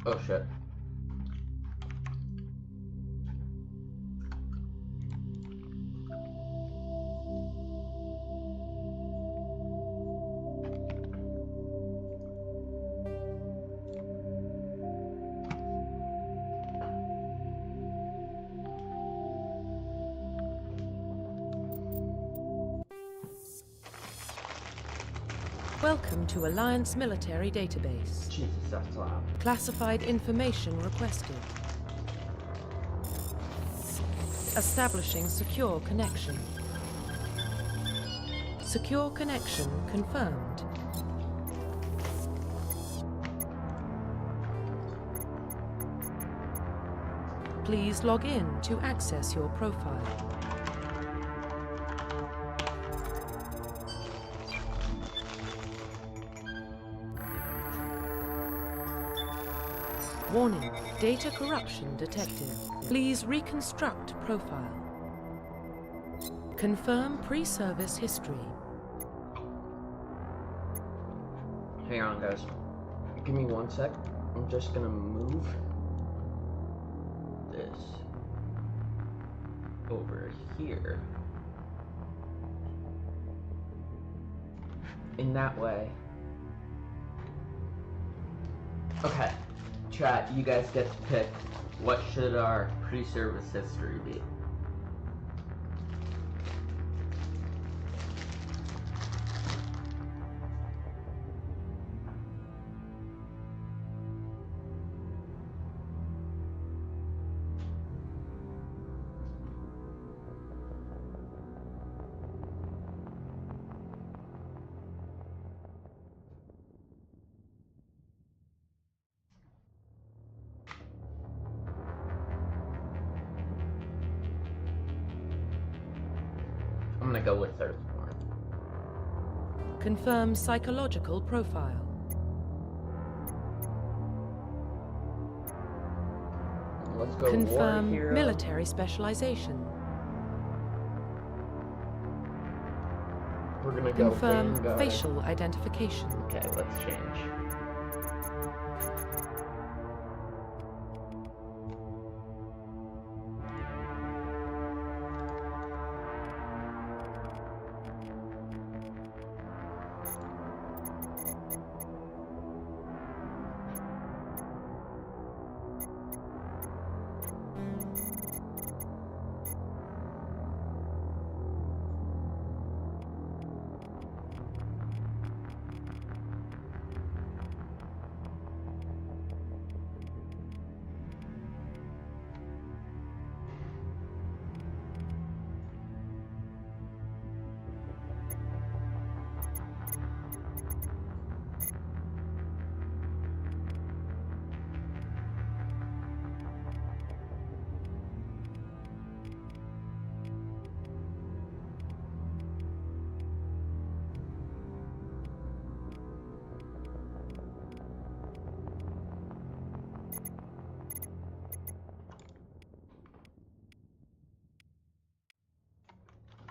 Oh shit. Welcome to Alliance Military Database. Jesus, that's loud. Classified information requested. Establishing secure connection. Secure connection confirmed. Please log in to access your profile. Warning, data corruption detected. Please reconstruct profile. Confirm pre-service history. Hang on, guys. Give me 1 sec. I'm just gonna move this over here. In that way. Okay. Chat, you guys get to pick what should our pre-service history be. I'm gonna go with Earthborn. Confirm psychological profile. Let's go Confirm war hero. military specialization. We're gonna go Confirm Vanguard. facial identification. Okay, let's change.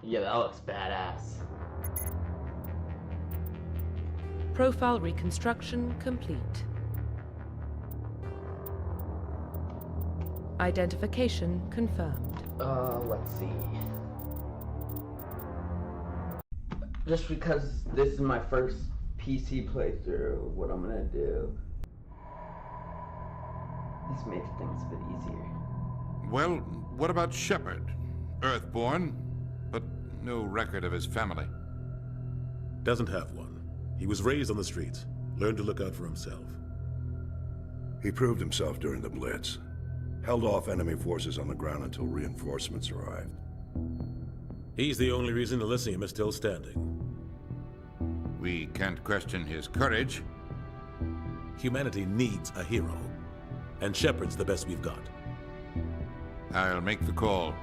Yeah, that looks badass. Profile reconstruction complete. Identification confirmed. Let's see. Just because this is my first PC playthrough, what I'm gonna do is make things a bit easier. Well, what about Shepard? Earthborn, but no record of his family. Doesn't have one. He was raised on the streets, learned to look out for himself. He proved himself during the Blitz. Held off enemy forces on the ground until reinforcements arrived. He's the only reason Elysium is still standing. We can't question his courage. Humanity needs a hero, and Shepard's the best we've got. I'll make the call.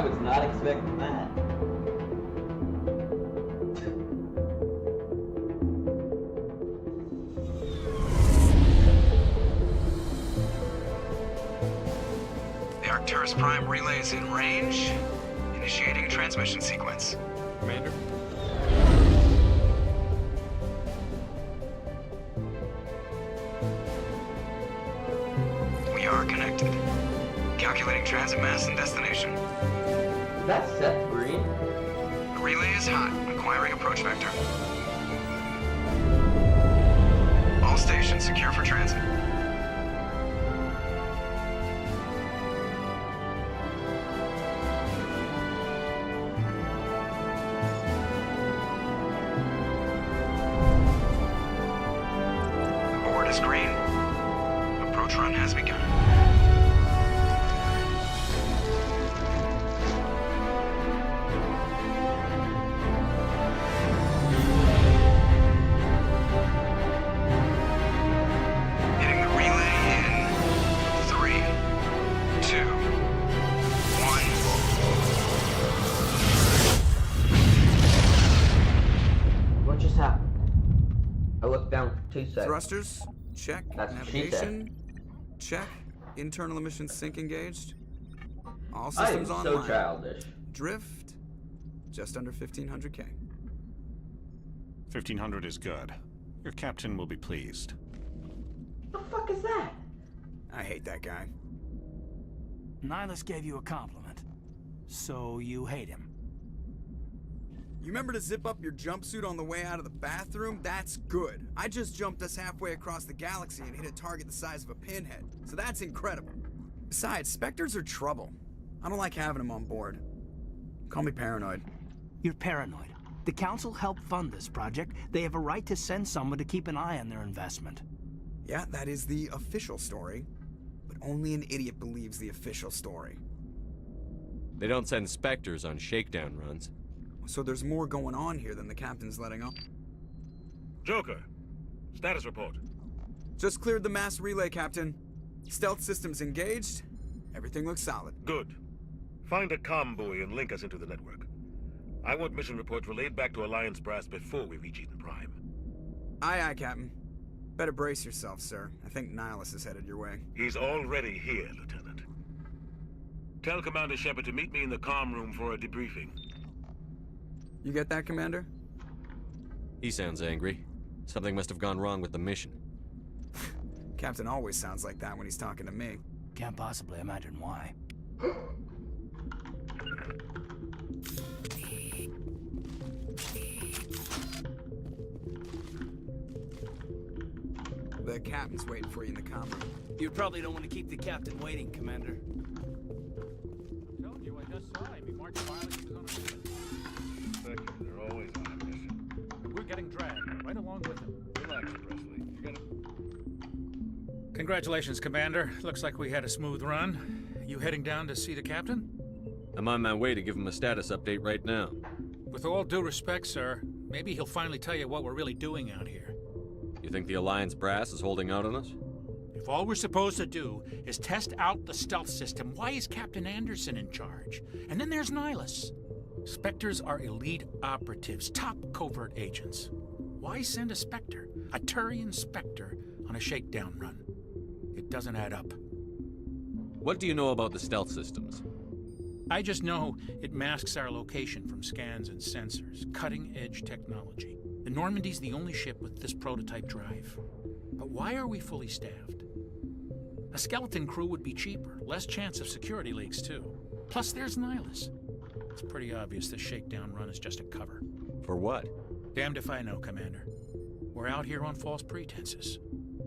I was not expecting that. The Arcturus Prime relay is in range. Initiating transmission sequence. Commander? We are connected. Calculating transit mass and destination. Is that Seth Green? The relay is hot. Acquiring approach vector. All stations secure for transit. The board is green. Approach run has begun. Hitting the relay in 3, 2, 1. What just happened? I looked down for 2 seconds. Thrusters, check. That's what she Navigation, check. Internal emissions sync engaged. All I am systems so online. childish. Drift, just under 1500K. 1500 is good. Your captain will be pleased. The fuck is that? I hate that guy. Nihilus gave you a compliment, so you hate him. You remember to zip up your jumpsuit on the way out of the bathroom? That's good. I just jumped us halfway across the galaxy and hit a target the size of a pinhead, so that's incredible. Besides, Spectres are trouble. I don't like having them on board. Call me paranoid. You're paranoid. The Council helped fund this project. They have a right to send someone to keep an eye on their investment. Yeah, that is the official story. But only an idiot believes the official story. They don't send Spectres on shakedown runs. So there's more going on here than the captain's letting on. Joker, status report. Just cleared the mass relay, Captain. Stealth systems engaged. Everything looks solid. Good. Find a comm buoy and link us into the network. I want mission reports relayed back to Alliance Brass before we reach Eden Prime. Aye, aye, Captain. Better brace yourself, sir. I think Nihilus is headed your way. He's already here, Lieutenant. Tell Commander Shepard to meet me in the comm room for a debriefing. You get that, Commander? He sounds angry. Something must have gone wrong with the mission. Captain always sounds like that when he's talking to me. Can't possibly imagine why. The captain's waiting for you in the comm room. You probably don't want to keep the captain waiting, Commander. Told you, I just saw him. He marched while he was on a mission. They're always on a mission. We're getting dragged right along with him. Relax, Presley. You're gonna... Congratulations, Commander. Looks like we had a smooth run. You heading down to see the captain? I'm on my way to give him a status update right now. With all due respect, sir, maybe he'll finally tell you what we're really doing out here. You think the Alliance Brass is holding out on us? If all we're supposed to do is test out the stealth system, why is Captain Anderson in charge? And then there's Nihilus. Spectres are elite operatives, top covert agents. Why send a Spectre, a Turian Spectre, on a shakedown run? It doesn't add up. What do you know about the stealth systems? I just know it masks our location from scans and sensors, cutting-edge technology. The Normandy's the only ship with this prototype drive. But why are we fully staffed? A skeleton crew would be cheaper, less chance of security leaks too. Plus there's Nihilus. It's pretty obvious this shakedown run is just a cover. For what? Damned if I know, Commander. We're out here on false pretenses.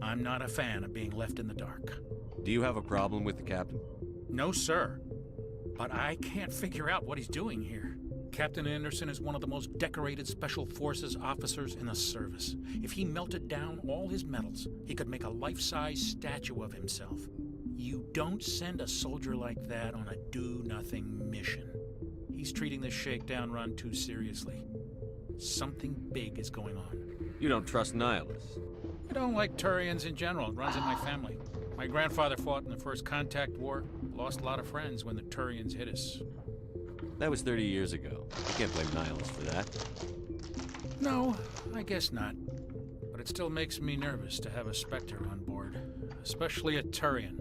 I'm not a fan of being left in the dark. Do you have a problem with the captain? No, sir. But I can't figure out what he's doing here. Captain Anderson is one of the most decorated Special Forces officers in the service. If he melted down all his medals, he could make a life-size statue of himself. You don't send a soldier like that on a do-nothing mission. He's treating this shakedown run too seriously. Something big is going on. You don't trust Nihilus? I don't like Turians in general. It runs in my family. My grandfather fought in the First Contact War, lost a lot of friends when the Turians hit us. That was 30 years ago. You can't blame Nihilus for that. No, I guess not. But it still makes me nervous to have a Spectre on board, especially a Turian.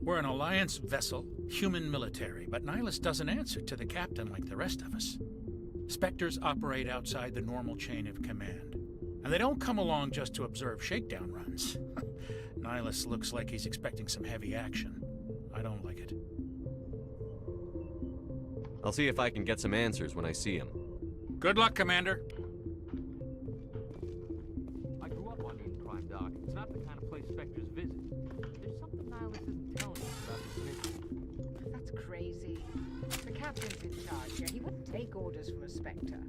We're an Alliance vessel, human military, but Nihilus doesn't answer to the captain like the rest of us. Spectres operate outside the normal chain of command, and they don't come along just to observe shakedown runs. Nihilus looks like he's expecting some heavy action. I don't like it. I'll see if I can get some answers when I see him. Good luck, Commander. I grew up on Eden Prime, Doc. It's not the kind of place Spectres visit. There's something Nihilus isn't telling us about this mission. That's crazy. The captain's in charge here. He wouldn't take orders from a Spectre.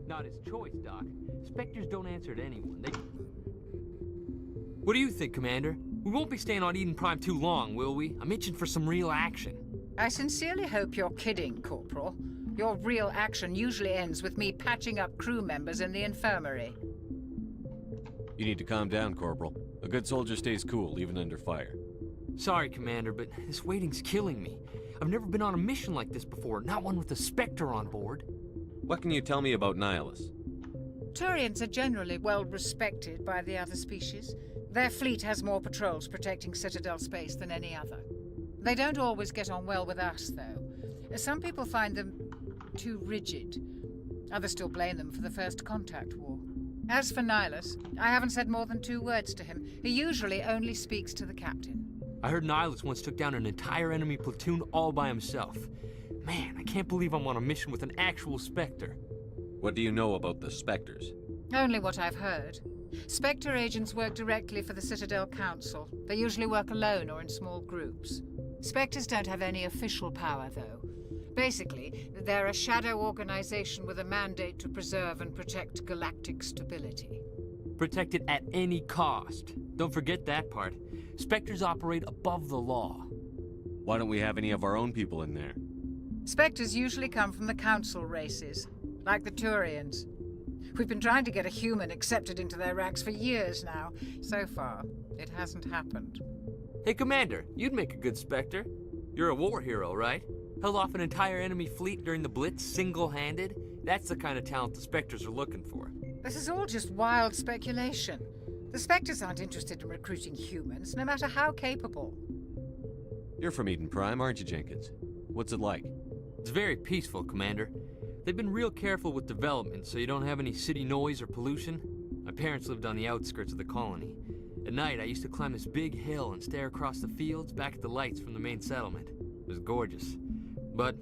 Not his choice, Doc. Spectres don't answer to anyone. What do you think, Commander? We won't be staying on Eden Prime too long, will we? I'm itching for some real action. I sincerely hope you're kidding, Corporal. Your real action usually ends with me patching up crew members in the infirmary. You need to calm down, Corporal. A good soldier stays cool, even under fire. Sorry, Commander, but this waiting's killing me. I've never been on a mission like this before, not one with a Spectre on board. What can you tell me about Nihilus? Turians are generally well respected by the other species. Their fleet has more patrols protecting Citadel space than any other. They don't always get on well with us, though. Some people find them too rigid. Others still blame them for the First Contact War. As for Nihilus, I haven't said more than 2 words to him. He usually only speaks to the captain. I heard Nihilus once took down an entire enemy platoon all by himself. Man, I can't believe I'm on a mission with an actual Spectre. What do you know about the Spectres? Only what I've heard. Spectre agents work directly for the Citadel Council. They usually work alone or in small groups. Spectres don't have any official power, though. Basically, they're a shadow organization with a mandate to preserve and protect galactic stability. Protect it at any cost. Don't forget that part. Spectres operate above the law. Why don't we have any of our own people in there? Spectres usually come from the Council races, like the Turians. We've been trying to get a human accepted into their ranks for years now. So far, it hasn't happened. Hey, Commander, you'd make a good Spectre. You're a war hero, right? Held off an entire enemy fleet during the Blitz single-handed? That's the kind of talent the Spectres are looking for. This is all just wild speculation. The Spectres aren't interested in recruiting humans, no matter how capable. You're from Eden Prime, aren't you, Jenkins? What's it like? It's very peaceful, Commander. They've been real careful with development, so you don't have any city noise or pollution. My parents lived on the outskirts of the colony. At night, I used to climb this big hill and stare across the fields back at the lights from the main settlement. It was gorgeous. But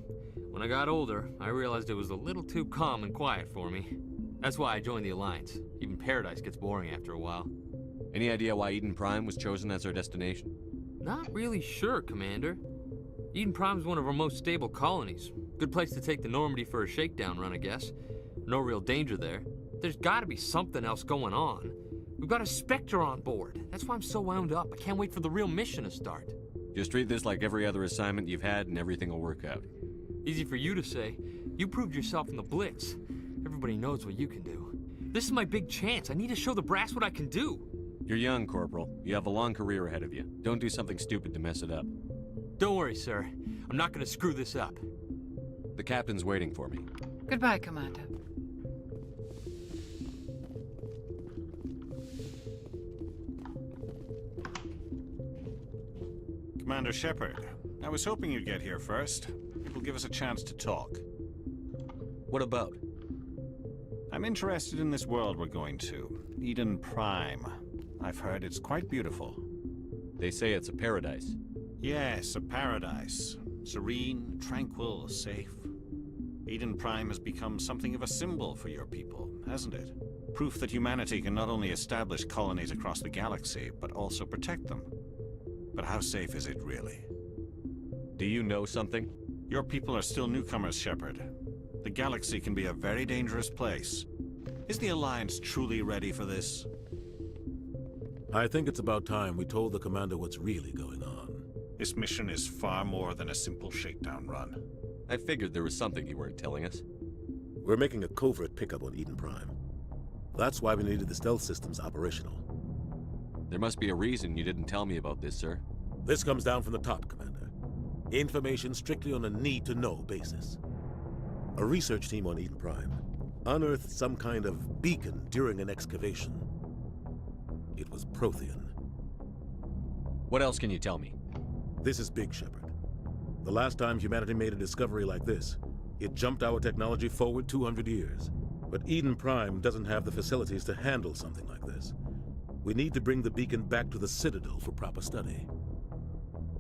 when I got older, I realized it was a little too calm and quiet for me. That's why I joined the Alliance. Even Paradise gets boring after a while. Any idea why Eden Prime was chosen as our destination? Not really sure, Commander. Eden Prime's one of our most stable colonies. Good place to take the Normandy for a shakedown run, I guess. No real danger there. There's gotta be something else going on. We've got a Spectre on board. That's why I'm so wound up. I can't wait for the real mission to start. Just treat this like every other assignment you've had and everything will work out. Easy for you to say. You proved yourself in the Blitz. Everybody knows what you can do. This is my big chance. I need to show the brass what I can do. You're young, Corporal. You have a long career ahead of you. Don't do something stupid to mess it up. Don't worry, sir. I'm not gonna screw this up. The captain's waiting for me. Goodbye, Commander. Commander Shepard, I was hoping you'd get here first. It will give us a chance to talk. What about? I'm interested in this world we're going to, Eden Prime. I've heard it's quite beautiful. They say it's a paradise. Yes, a paradise. Serene, tranquil, safe. Eden Prime has become something of a symbol for your people, hasn't it? Proof that humanity can not only establish colonies across the galaxy, but also protect them. But how safe is it, really? Do you know something? Your people are still newcomers, Shepard. The galaxy can be a very dangerous place. Is the Alliance truly ready for this? I think it's about time we told the Commander what's really going on. This mission is far more than a simple shakedown run. I figured there was something you weren't telling us. We're making a covert pickup on Eden Prime. That's why we needed the stealth systems operational. There must be a reason you didn't tell me about this, sir. This comes down from the top, Commander. Information strictly on a need-to-know basis. A research team on Eden Prime unearthed some kind of beacon during an excavation. It was Prothean. What else can you tell me? This is Big Shepard. The last time humanity made a discovery like this, it jumped our technology forward 200 years. But Eden Prime doesn't have the facilities to handle something like this. We need to bring the beacon back to the Citadel for proper study.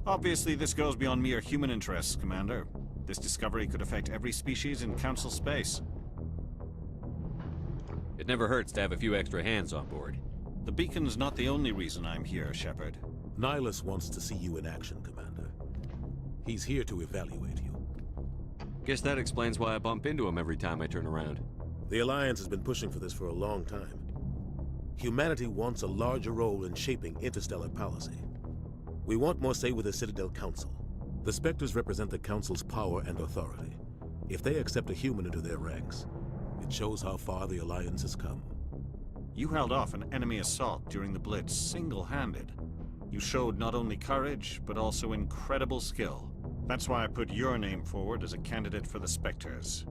Obviously, this goes beyond mere human interests, Commander. This discovery could affect every species in Council space. It never hurts to have a few extra hands on board. The beacon's not the only reason I'm here, Shepard. Nihilus wants to see you in action, Commander. He's here to evaluate you. Guess that explains why I bump into him every time I turn around. The Alliance has been pushing for this for a long time. Humanity wants a larger role in shaping interstellar policy. We want more say with the Citadel Council. The Spectres represent the Council's power and authority. If they accept a human into their ranks, it shows how far the Alliance has come. You held off an enemy assault during the Blitz single-handed. You showed not only courage, but also incredible skill. That's why I put your name forward as a candidate for the Spectres.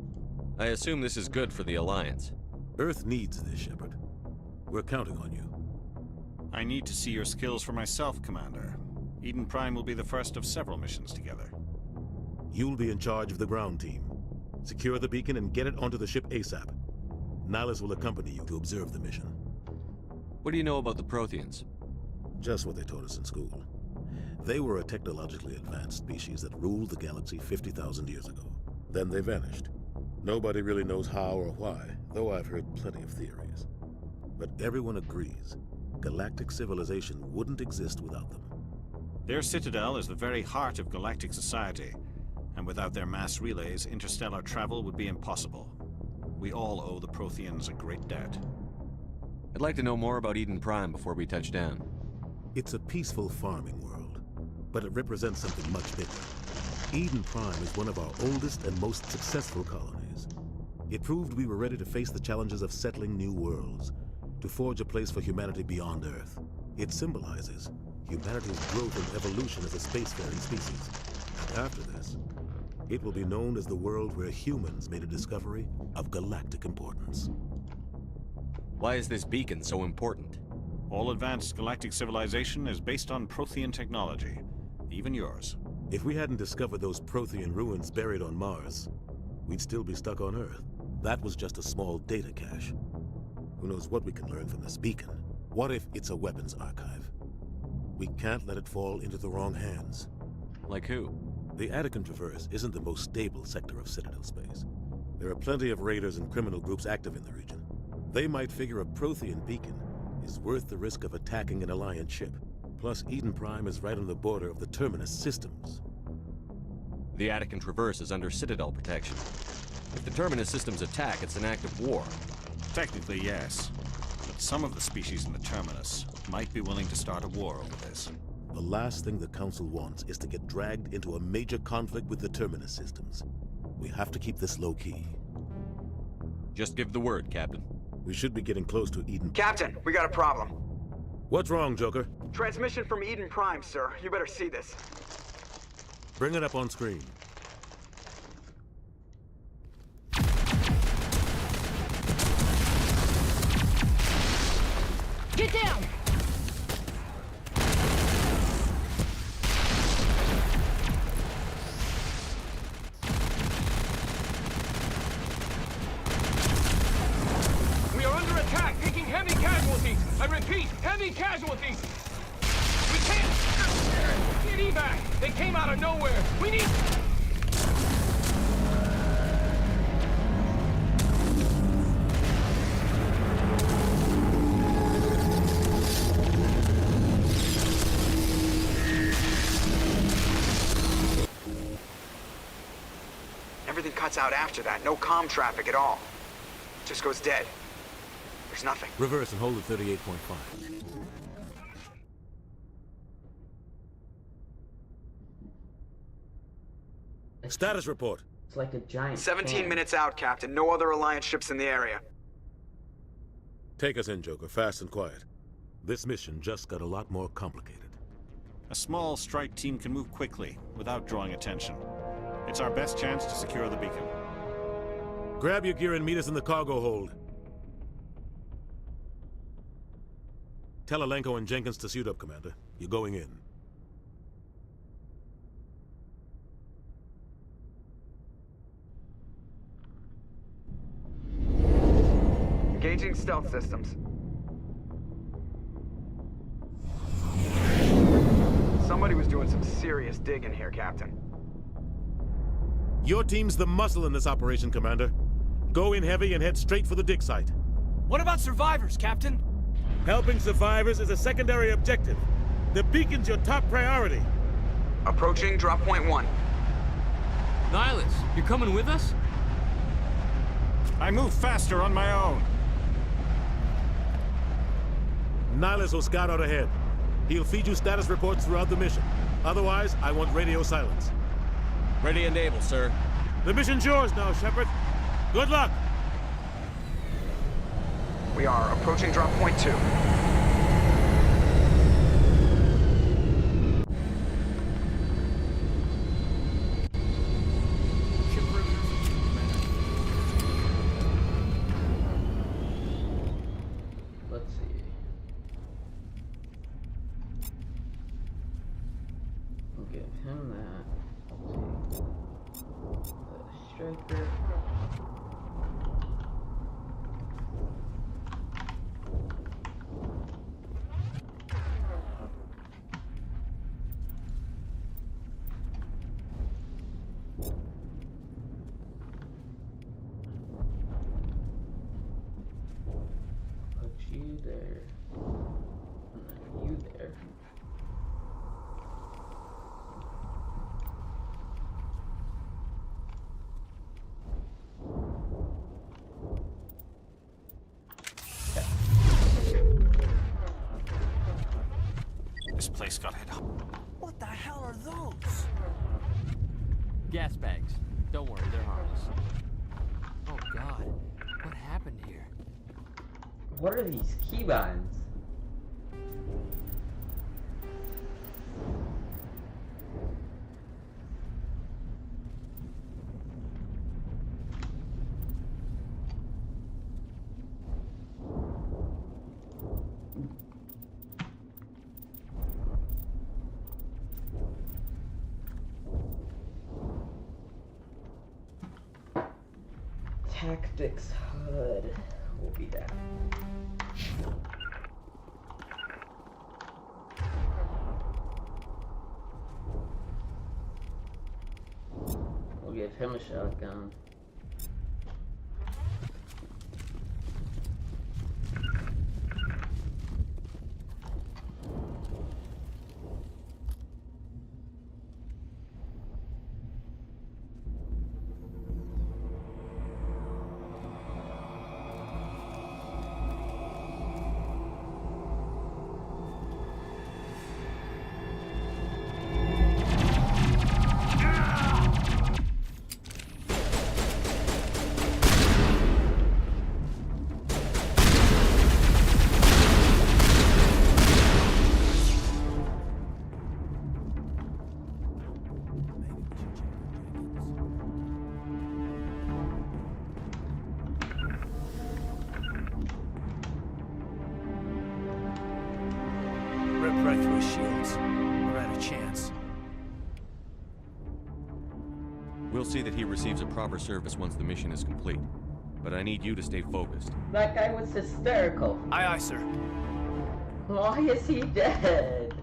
I assume this is good for the Alliance. Earth needs this, Shepard. We're counting on you. I need to see your skills for myself, Commander. Eden Prime will be the first of several missions together. You'll be in charge of the ground team. Secure the beacon and get it onto the ship ASAP. Nihilus will accompany you to observe the mission. What do you know about the Protheans? Just what they taught us in school. They were a technologically advanced species that ruled the galaxy 50,000 years ago. Then they vanished. Nobody really knows how or why, though I've heard plenty of theories. But everyone agrees, galactic civilization wouldn't exist without them. Their citadel is the very heart of galactic society, and without their mass relays, interstellar travel would be impossible. We all owe the Protheans a great debt. I'd like to know more about Eden Prime before we touch down. It's a peaceful farming world, but it represents something much bigger. Eden Prime is one of our oldest and most successful colonies. It proved we were ready to face the challenges of settling new worlds, to forge a place for humanity beyond Earth. It symbolizes humanity's growth and evolution as a spacefaring species. And after this, it will be known as the world where humans made a discovery of galactic importance. Why is this beacon so important? All advanced galactic civilization is based on Prothean technology, even yours. If we hadn't discovered those Prothean ruins buried on Mars, we'd still be stuck on Earth. That was just a small data cache. Who knows what we can learn from this beacon? What if it's a weapons archive? We can't let it fall into the wrong hands. Like who? The Attican Traverse isn't the most stable sector of Citadel space. There are plenty of raiders and criminal groups active in the region. They might figure a Prothean beacon is worth the risk of attacking an Alliance ship. Plus, Eden Prime is right on the border of the Terminus systems. The Attican Traverse is under Citadel protection. If the Terminus systems attack, it's an act of war. Technically, yes. But some of the species in the Terminus might be willing to start a war over this. The last thing the Council wants is to get dragged into a major conflict with the Terminus systems. We have to keep this low-key. Just give the word, Captain. We should be getting close to Eden... Captain, we got a problem. What's wrong, Joker? Transmission from Eden Prime, sir. You better see this. Bring it up on screen. Get down! We are under attack, taking heavy casualties. I repeat, heavy casualties. We can't get evac. They came out of nowhere. We need... Everything cuts out after that. No comm traffic at all. Just goes dead. There's nothing. Reverse and hold at 38.5. Status report. It's like a giant 17 fan. minutes out, Captain. No other Alliance ships in the area. Take us in, Joker, fast and quiet. This mission just got a lot more complicated. A small strike team can move quickly, without drawing attention. It's our best chance to secure the beacon. Grab your gear and meet us in the cargo hold. Tell Alenko and Jenkins to suit up, Commander. You're going in. Engaging stealth systems. Somebody was doing some serious digging here, Captain. Your team's the muscle in this operation, Commander. Go in heavy and head straight for the dig site. What about survivors, Captain? Helping survivors is a secondary objective. The beacon's your top priority. Approaching drop point 1. Nihilus, you're coming with us? I move faster on my own. Nihilus will scout out ahead. He'll feed you status reports throughout the mission. Otherwise, I want radio silence. Ready and able, sir. The mission's yours now, Shepard. Good luck! We are approaching drop point 2. Let's see. We'll give him that. Let's see. The striker. Put you there. And then you there. This place got hit. What the hell are those? Gas bags. Don't worry, they're harmless. Oh god, what happened here? What are these keybinds? Tactics HUD will be that. We'll give him a shotgun. Rip right through his shields. We're out of chance. We'll see that he receives a proper service once the mission is complete. But I need you to stay focused. That guy was hysterical. Aye, aye, sir. Why is he dead?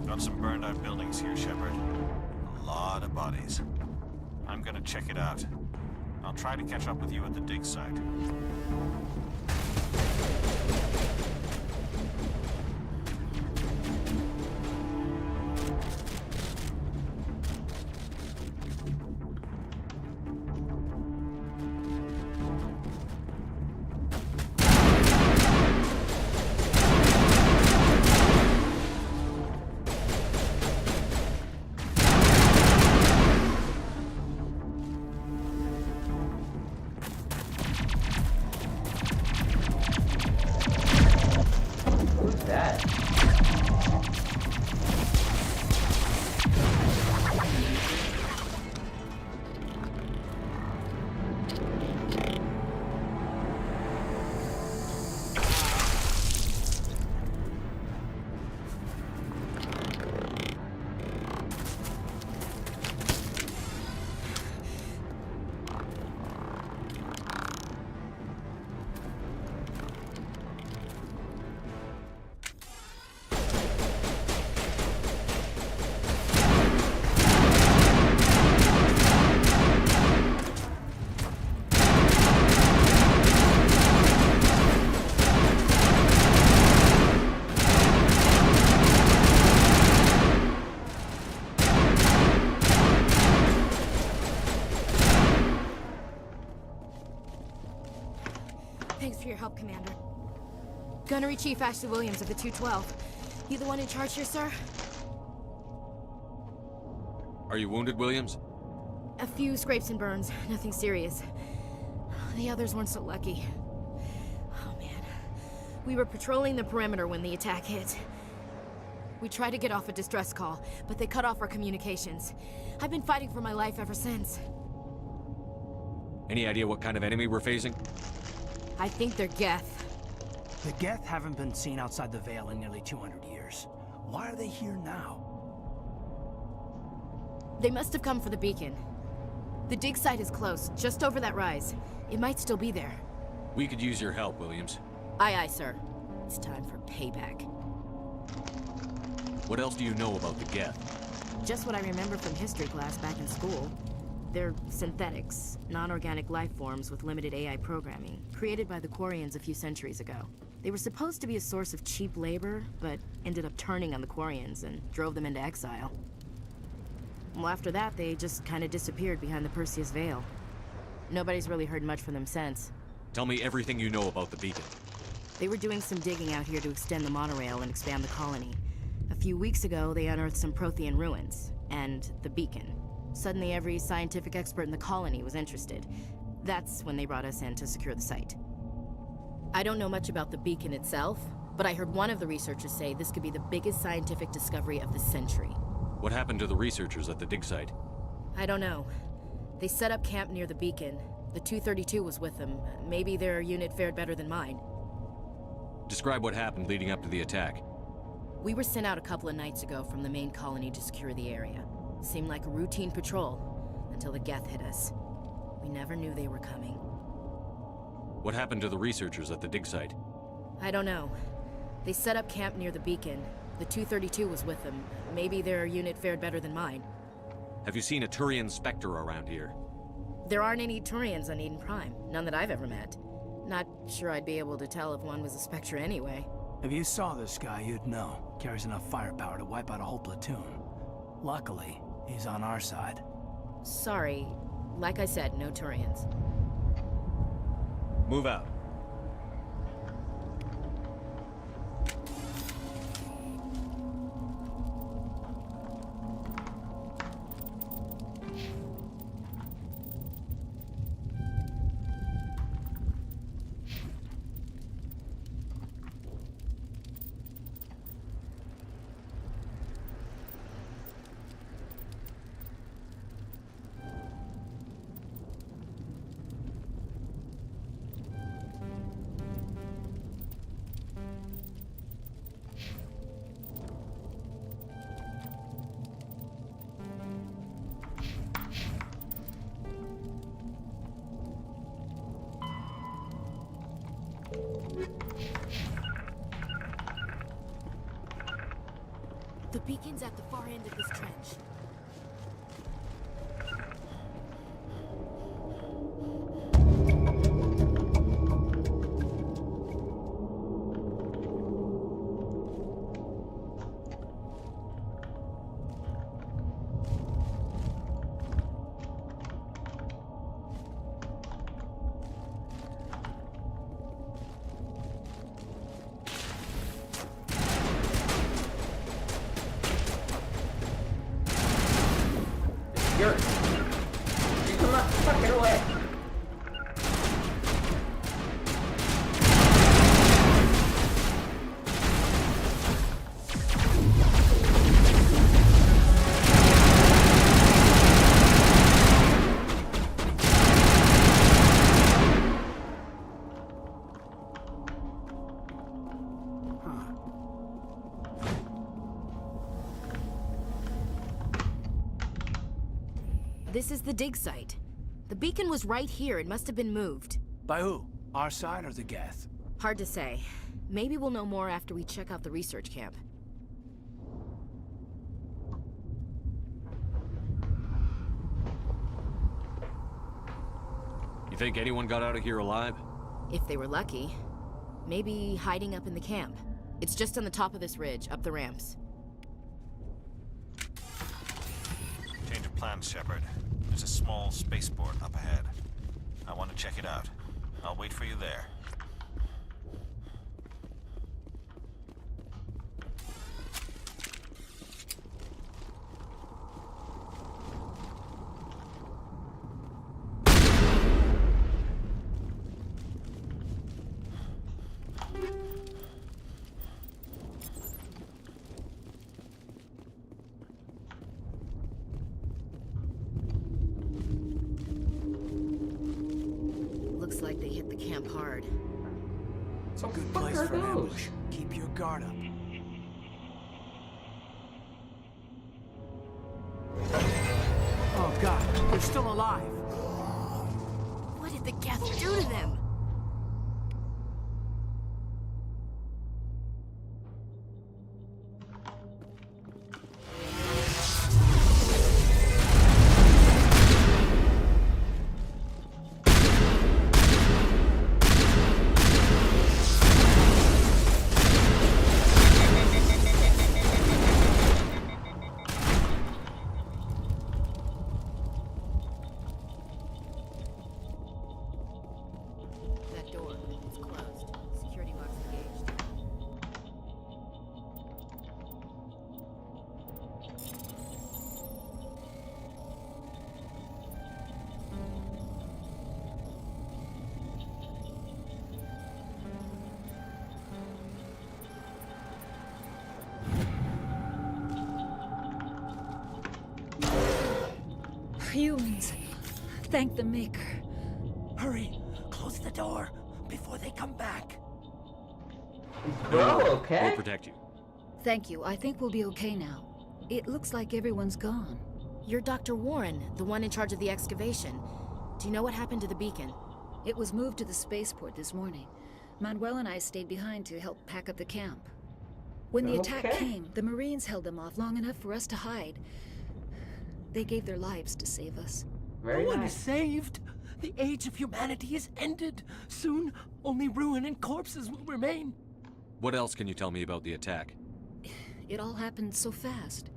Got some burned out buildings here, Shepard. A lot of bodies. I'm gonna check it out. I'll try to catch up with you at the dig site. for your help, Commander. Gunnery Chief Ashley Williams of the 212. You the one in charge here, sir? Are you wounded, Williams? A few scrapes and burns, nothing serious. The others weren't so lucky. Oh man. We were patrolling the perimeter when the attack hit. We tried to get off a distress call, but they cut off our communications. I've been fighting for my life ever since. Any idea what kind of enemy we're facing? I think they're Geth. The Geth haven't been seen outside the Veil in nearly 200 years. Why are they here now? They must have come for the beacon. The dig site is close, just over that rise. It might still be there. We could use your help, Williams. Aye, aye, sir. It's time for payback. What else do you know about the Geth? Just what I remember from history class back in school. They're synthetics, non-organic life forms with limited AI programming, created by the Quarians a few centuries ago. They were supposed to be a source of cheap labor, but ended up turning on the Quarians and drove them into exile. Well, after that, they just kind of disappeared behind the Perseus Veil. Nobody's really heard much from them since. Tell me everything you know about the beacon. They were doing some digging out here to extend the monorail and expand the colony. A few weeks ago, they unearthed some Prothean ruins, and the beacon. Suddenly, every scientific expert in the colony was interested. That's when they brought us in to secure the site. I don't know much about the beacon itself, but I heard one of the researchers say this could be the biggest scientific discovery of the century. What happened to the researchers at the dig site? I don't know. They set up camp near the beacon. The 232 was with them. Maybe their unit fared better than mine. Describe what happened leading up to the attack. We were sent out a couple of nights ago from the main colony to secure the area. Seemed like a routine patrol, until the Geth hit us. We never knew they were coming. What happened to the researchers at the dig site? I don't know. They set up camp near the beacon. The 232 was with them. Maybe their unit fared better than mine. Have you seen a Turian Spectre around here? There aren't any Turians on Eden Prime. None that I've ever met. Not sure I'd be able to tell if one was a Spectre anyway. If you saw this guy, you'd know. Carries enough firepower to wipe out a whole platoon. Luckily, he's on our side. Sorry. Like I said, no Turians. Move out. The beacon's at the far end of this trench. You're come on, fucking away. This is the dig site. The beacon was right here. It must have been moved. By who? Our side or the Geth? Hard to say. Maybe we'll know more after we check out the research camp. You think anyone got out of here alive? If they were lucky. Maybe hiding up in the camp. It's just on the top of this ridge, up the ramps. Change of plans, Shepard. There's a small spaceport up ahead. I want to check it out. I'll wait for you there. camp hard. It's a good place for an ambush. Keep your guard up. Oh god, they're still alive. What did the Geth do to them? Humans. Thank the Maker. Hurry! Close the door before they come back. Bro, okay. We'll protect you. Thank you. I think we'll be okay now. It looks like everyone's gone. You're Dr. Warren, the one in charge of the excavation. Do you know what happened to the beacon? It was moved to the spaceport this morning. Manuel and I stayed behind to help pack up the camp. When the attack came, the Marines held them off long enough for us to hide. They gave their lives to save us. No one is saved. The age of humanity is ended. Soon, only ruin and corpses will remain. What else can you tell me about the attack? It all happened so fast.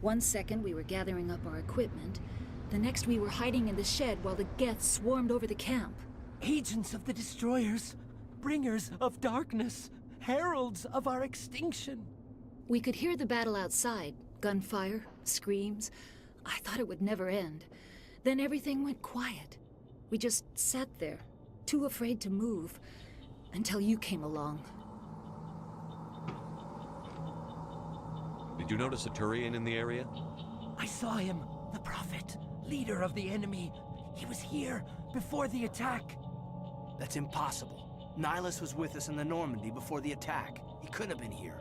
1 second we were gathering up our equipment. The next we were hiding in the shed while the Geth swarmed over the camp. Agents of the Destroyers, bringers of darkness, heralds of our extinction. We could hear the battle outside. Gunfire, screams. I thought it would never end. Then everything went quiet. We just sat there, too afraid to move, until you came along. Did you notice a Turian in the area? I saw him, the Prophet, leader of the enemy. He was here before the attack. That's impossible. Nihilus was with us in the Normandy before the attack. He couldn't have been here.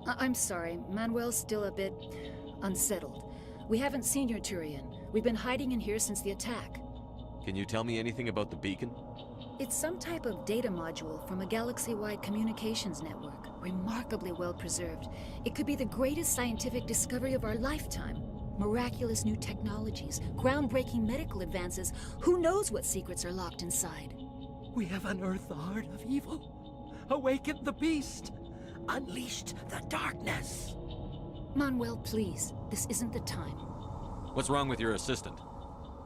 I'm sorry. Manuel's still a bit unsettled. We haven't seen your Turian. We've been hiding in here since the attack. Can you tell me anything about the beacon? It's some type of data module from a galaxy-wide communications network. Remarkably well preserved. It could be the greatest scientific discovery of our lifetime. Miraculous new technologies, groundbreaking medical advances. Who knows what secrets are locked inside? We have unearthed the heart of evil, awakened the beast, unleashed the darkness. Manuel, please. This isn't the time. What's wrong with your assistant?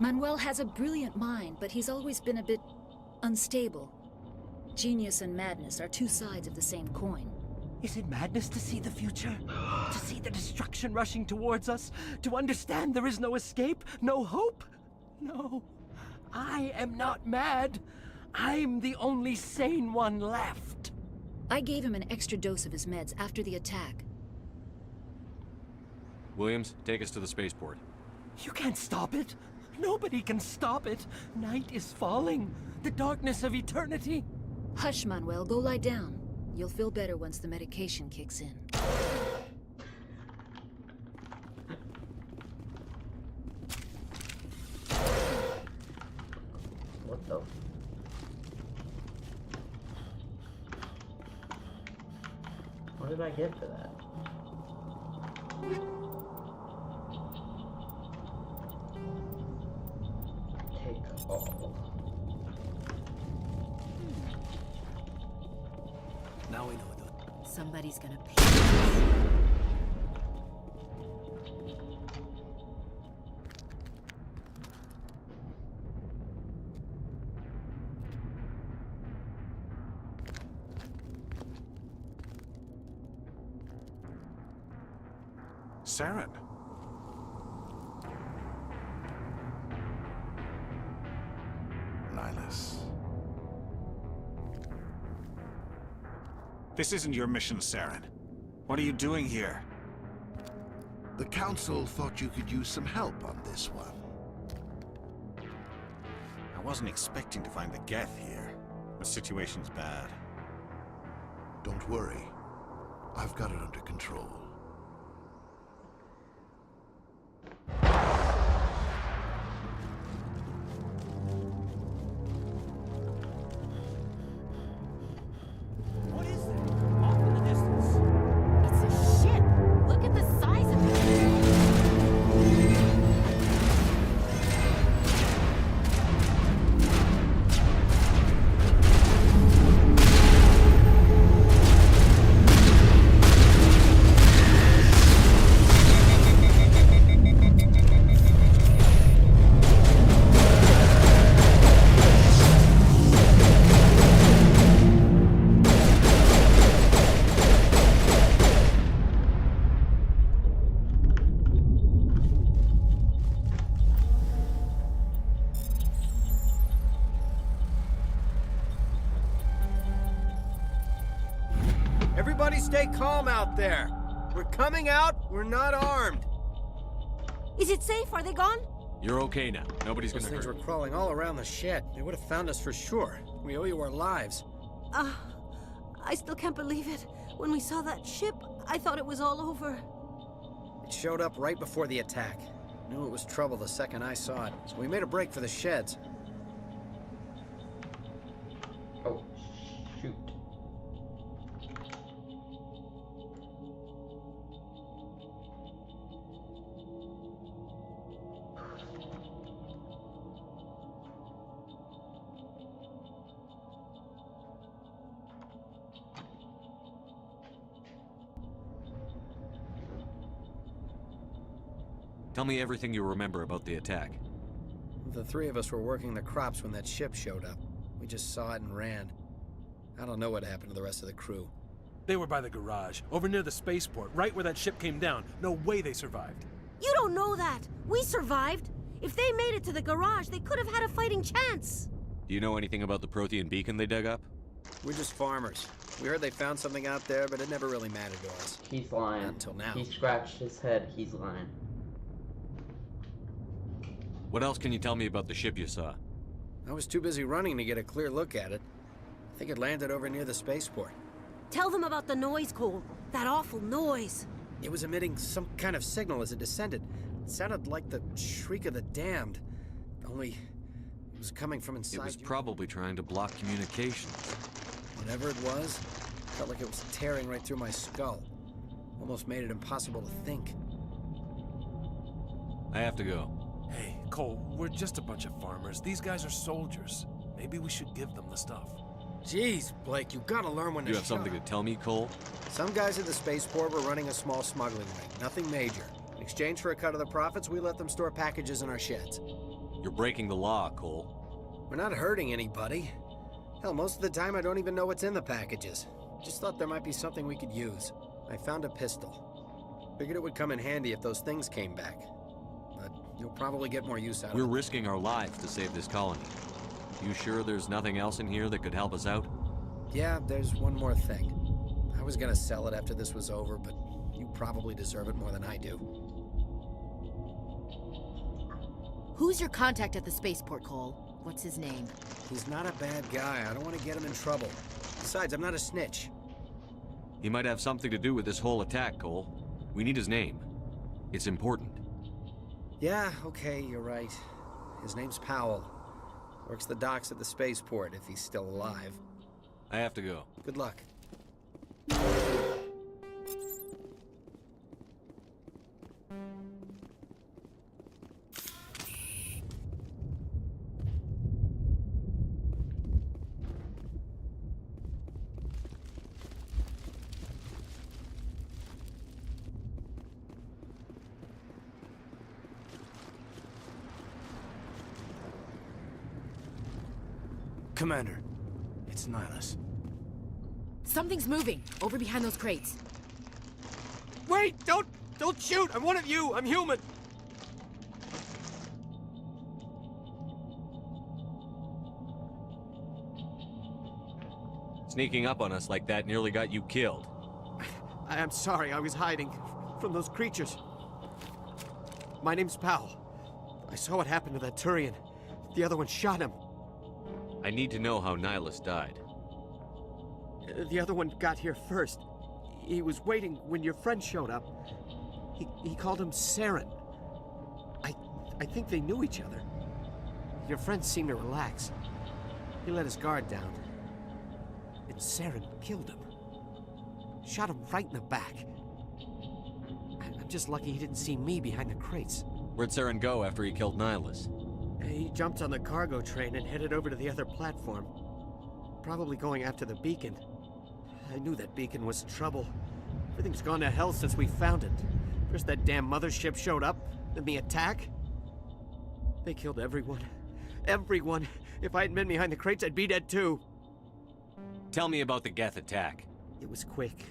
Manuel has a brilliant mind, but he's always been a bit unstable. Genius and madness are two sides of the same coin. Is it madness to see the future? To see the destruction rushing towards us? To understand there is no escape? No hope? No. I am not mad. I'm the only sane one left. I gave him an extra dose of his meds after the attack. Williams, take us to the spaceport. You can't stop it. Nobody can stop it. Night is falling. The darkness of eternity. Hush, Manuel. Go lie down. You'll feel better once the medication kicks in. What the? What did I get for that? Take all. Now we know what Somebody's gonna pay us. Saren. Nihilus. This isn't your mission, Saren. What are you doing here? The Council thought you could use some help on this one. I wasn't expecting to find the Geth here. The situation's bad. Don't worry. I've got it under control. What is that? Off in the distance. It's a ship. Look at the size of it. Everybody stay calm out there. We're coming out, we're not armed. Is it safe? Are they gone? You're okay now. Nobody's Those gonna things hurt were you. crawling all around the shed. They would have found us for sure. We owe you our lives. I still can't believe it. When we saw that ship, I thought it was all over. It showed up right before the attack. Knew it was trouble the second I saw it, so we made a break for the sheds. Oh, shoot. Tell me everything you remember about the attack. The three of us were working the crops when that ship showed up. We just saw it and ran. I don't know what happened to the rest of the crew. They were by the garage, over near the spaceport, right where that ship came down. No way they survived. You don't know that. We survived. If they made it to the garage, they could have had a fighting chance. Do you know anything about the Prothean beacon they dug up? We're just farmers. We heard they found something out there, but it never really mattered to us. He's lying. Not until now. He scratched his head. He's lying. What else can you tell me about the ship you saw? I was too busy running to get a clear look at it. I think it landed over near the spaceport. Tell them about the noise, Cole. That awful noise. It was emitting some kind of signal as it descended. It sounded like the shriek of the damned. Only it was coming from inside. It was probably trying to block communications. Whatever it was, felt like it was tearing right through my skull. Almost made it impossible to think. I have to go. Hey, Cole, we're just a bunch of farmers. These guys are soldiers. Maybe we should give them the stuff. Jeez, Blake, you gotta learn when to You have something to tell me, Cole? Some guys at the spaceport were running a small smuggling ring, nothing major. In exchange for a cut of the profits, we let them store packages in our sheds. You're breaking the law, Cole. We're not hurting anybody. Hell, most of the time I don't even know what's in the packages. Just thought there might be something we could use. I found a pistol. Figured it would come in handy if those things came back. But you'll probably get more use out of it. We're risking our lives to save this colony. You sure there's nothing else in here that could help us out? Yeah, there's one more thing. I was gonna sell it after this was over, but you probably deserve it more than I do. Who's your contact at the spaceport, Cole? What's his name? He's not a bad guy. I don't want to get him in trouble. Besides, I'm not a snitch. He might have something to do with this whole attack, Cole. We need his name. It's important. Yeah, okay, you're right. His name's Powell. Works the docks at the spaceport, if he's still alive. I have to go. Good luck. Commander, it's Nihilus. Something's moving, over behind those crates. Wait! Don't shoot! I'm one of you! I'm human! Sneaking up on us like that nearly got you killed. I am sorry, I was hiding from those creatures. My name's Powell. I saw what happened to that Turian. The other one shot him. I need to know how Nihilus died. The other one got here first. He was waiting when your friend showed up. He called him Saren. I think they knew each other. Your friend seemed to relax. He let his guard down. And Saren killed him. Shot him right in the back. I'm just lucky he didn't see me behind the crates. Where'd Saren go after he killed Nihilus? He jumped on the cargo train and headed over to the other platform. Probably going after the beacon. I knew that beacon was trouble. Everything's gone to hell since we found it. First that damn mothership showed up, then the attack. They killed everyone. Everyone. If I hadn't been behind the crates, I'd be dead too. Tell me about the Geth attack. It was quick.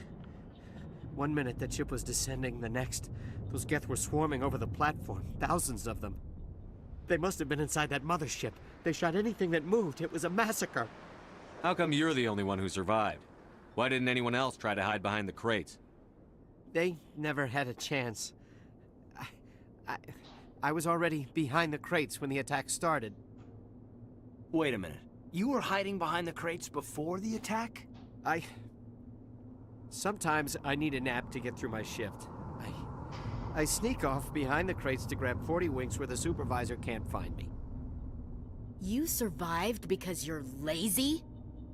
1 minute that ship was descending, the next, those Geth were swarming over the platform. Thousands of them. They must have been inside that mothership. They shot anything that moved. It was a massacre. How come you're the only one who survived? Why didn't anyone else try to hide behind the crates? They never had a chance. I was already behind the crates when the attack started. Wait a minute. You were hiding behind the crates before the attack? Sometimes I need a nap to get through my shift. I sneak off behind the crates to grab 40 winks where the supervisor can't find me. You survived because you're lazy?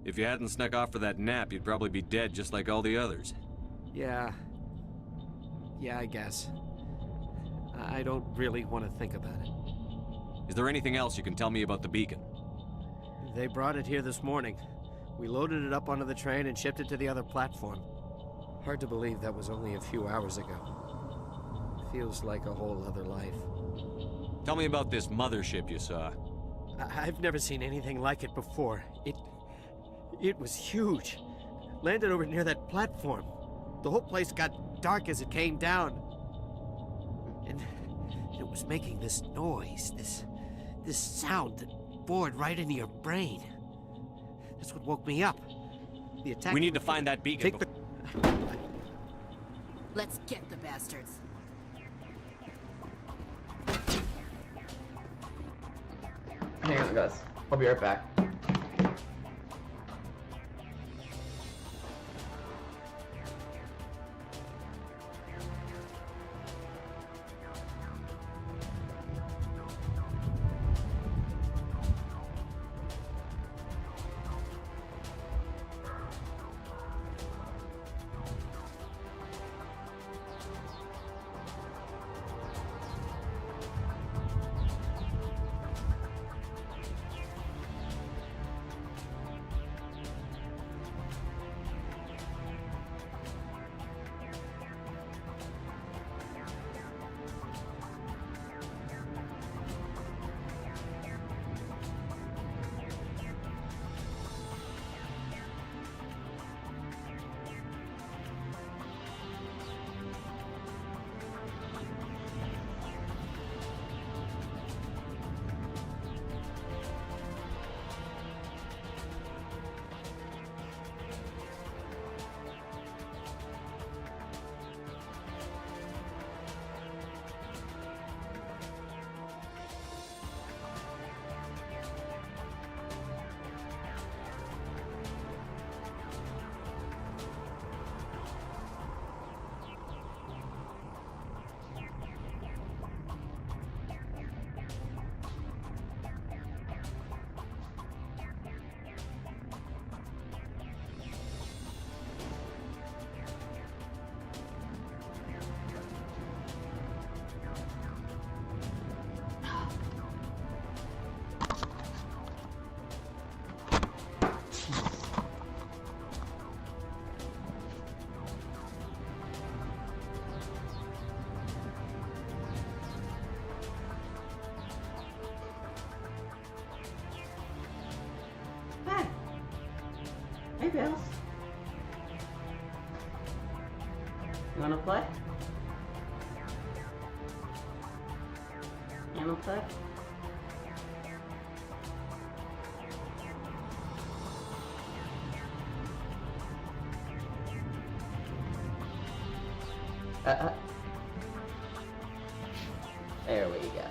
If you hadn't snuck off for that nap, you'd probably be dead just like all the others. Yeah, I guess. I don't really want to think about it. Is there anything else you can tell me about the beacon? They brought it here this morning. We loaded it up onto the train and shipped it to the other platform. Hard to believe that was only a few hours ago. Feels like a whole other life. Tell me about this mothership you saw. I've never seen anything like it before. It was huge. Landed over near that platform. The whole place got dark as it came down. And it was making this noise, this sound that bored right into your brain. That's what woke me up. The attack. We need to find that beacon. Let's get the bastards. Hang on, guys. I'll be right back. Hey, Bills. You wanna play? You wanna play? There we go.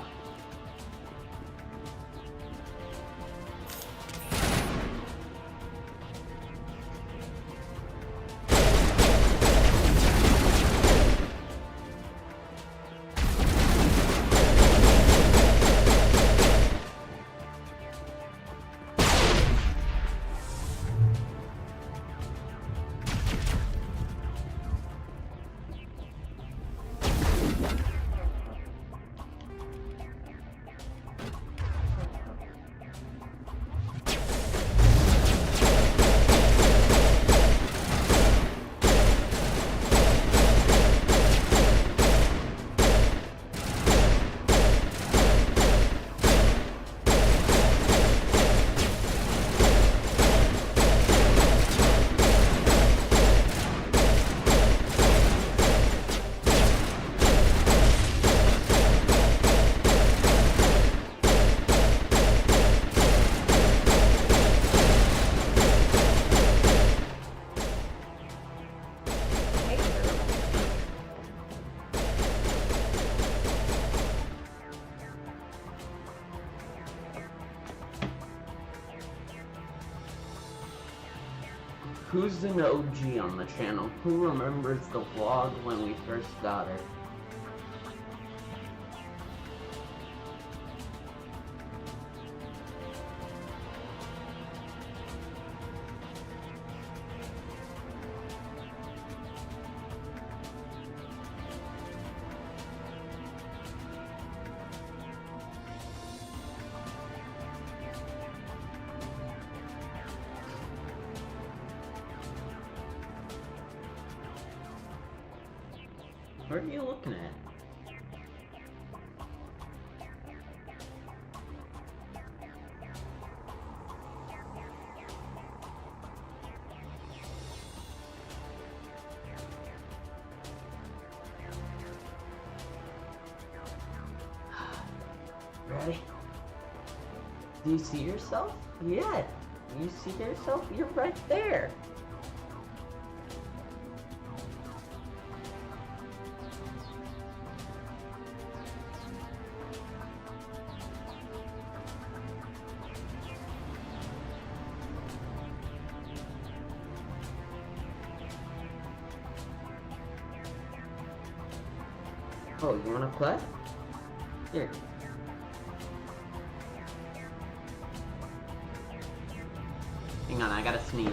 Who's an OG on the channel? Who remembers the vlog when we first got her? What are you looking at? Ready? Do you see yourself? Yeah. You see yourself? You're right there. Oh, you wanna play? Here. Hang on, I gotta sneeze.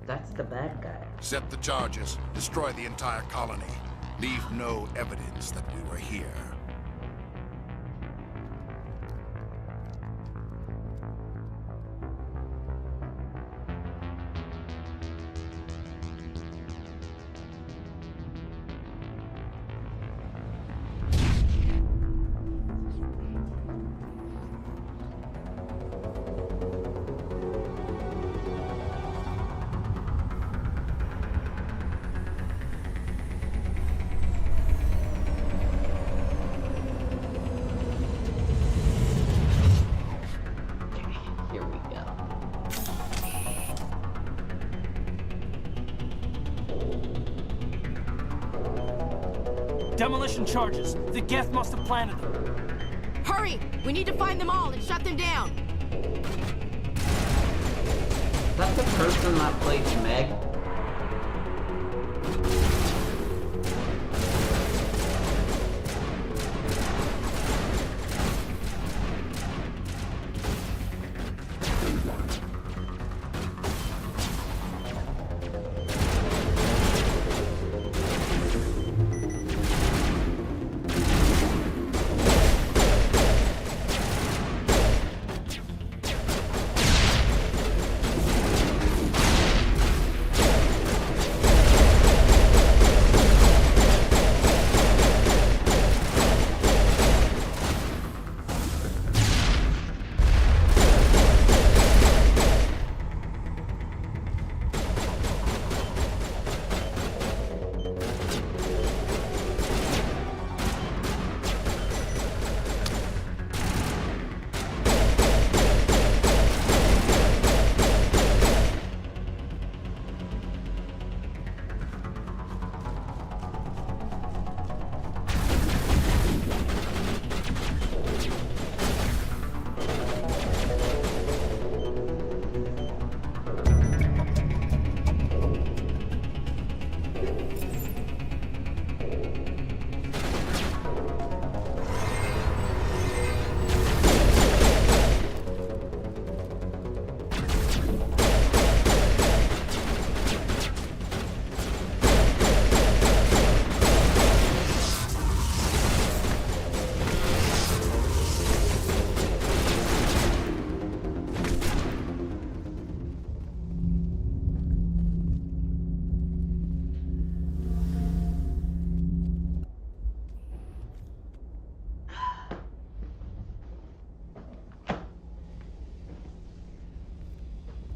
That's the bad guy. Set the charges. Destroy the entire colony. Leave no evidence that we were here. Demolition charges. The Geth must have planted them. Hurry! We need to find them all and shut them down! That's the person that plays Meg.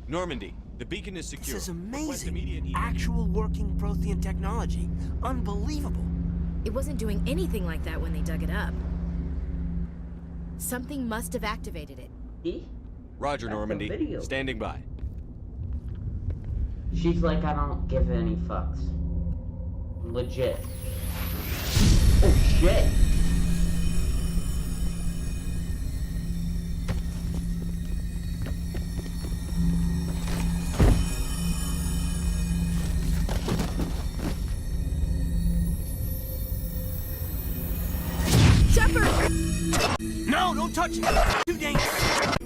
Normandy, the beacon is secure. This is Request immediate amazing. Actual working Prothean technology. Unbelievable. It wasn't doing anything like that when they dug it up. Something must have activated it. Roger, Normandy. video. Standing by. She's like, I don't give any fucks. Legit. Oh shit. No, don't touch it! Too dangerous!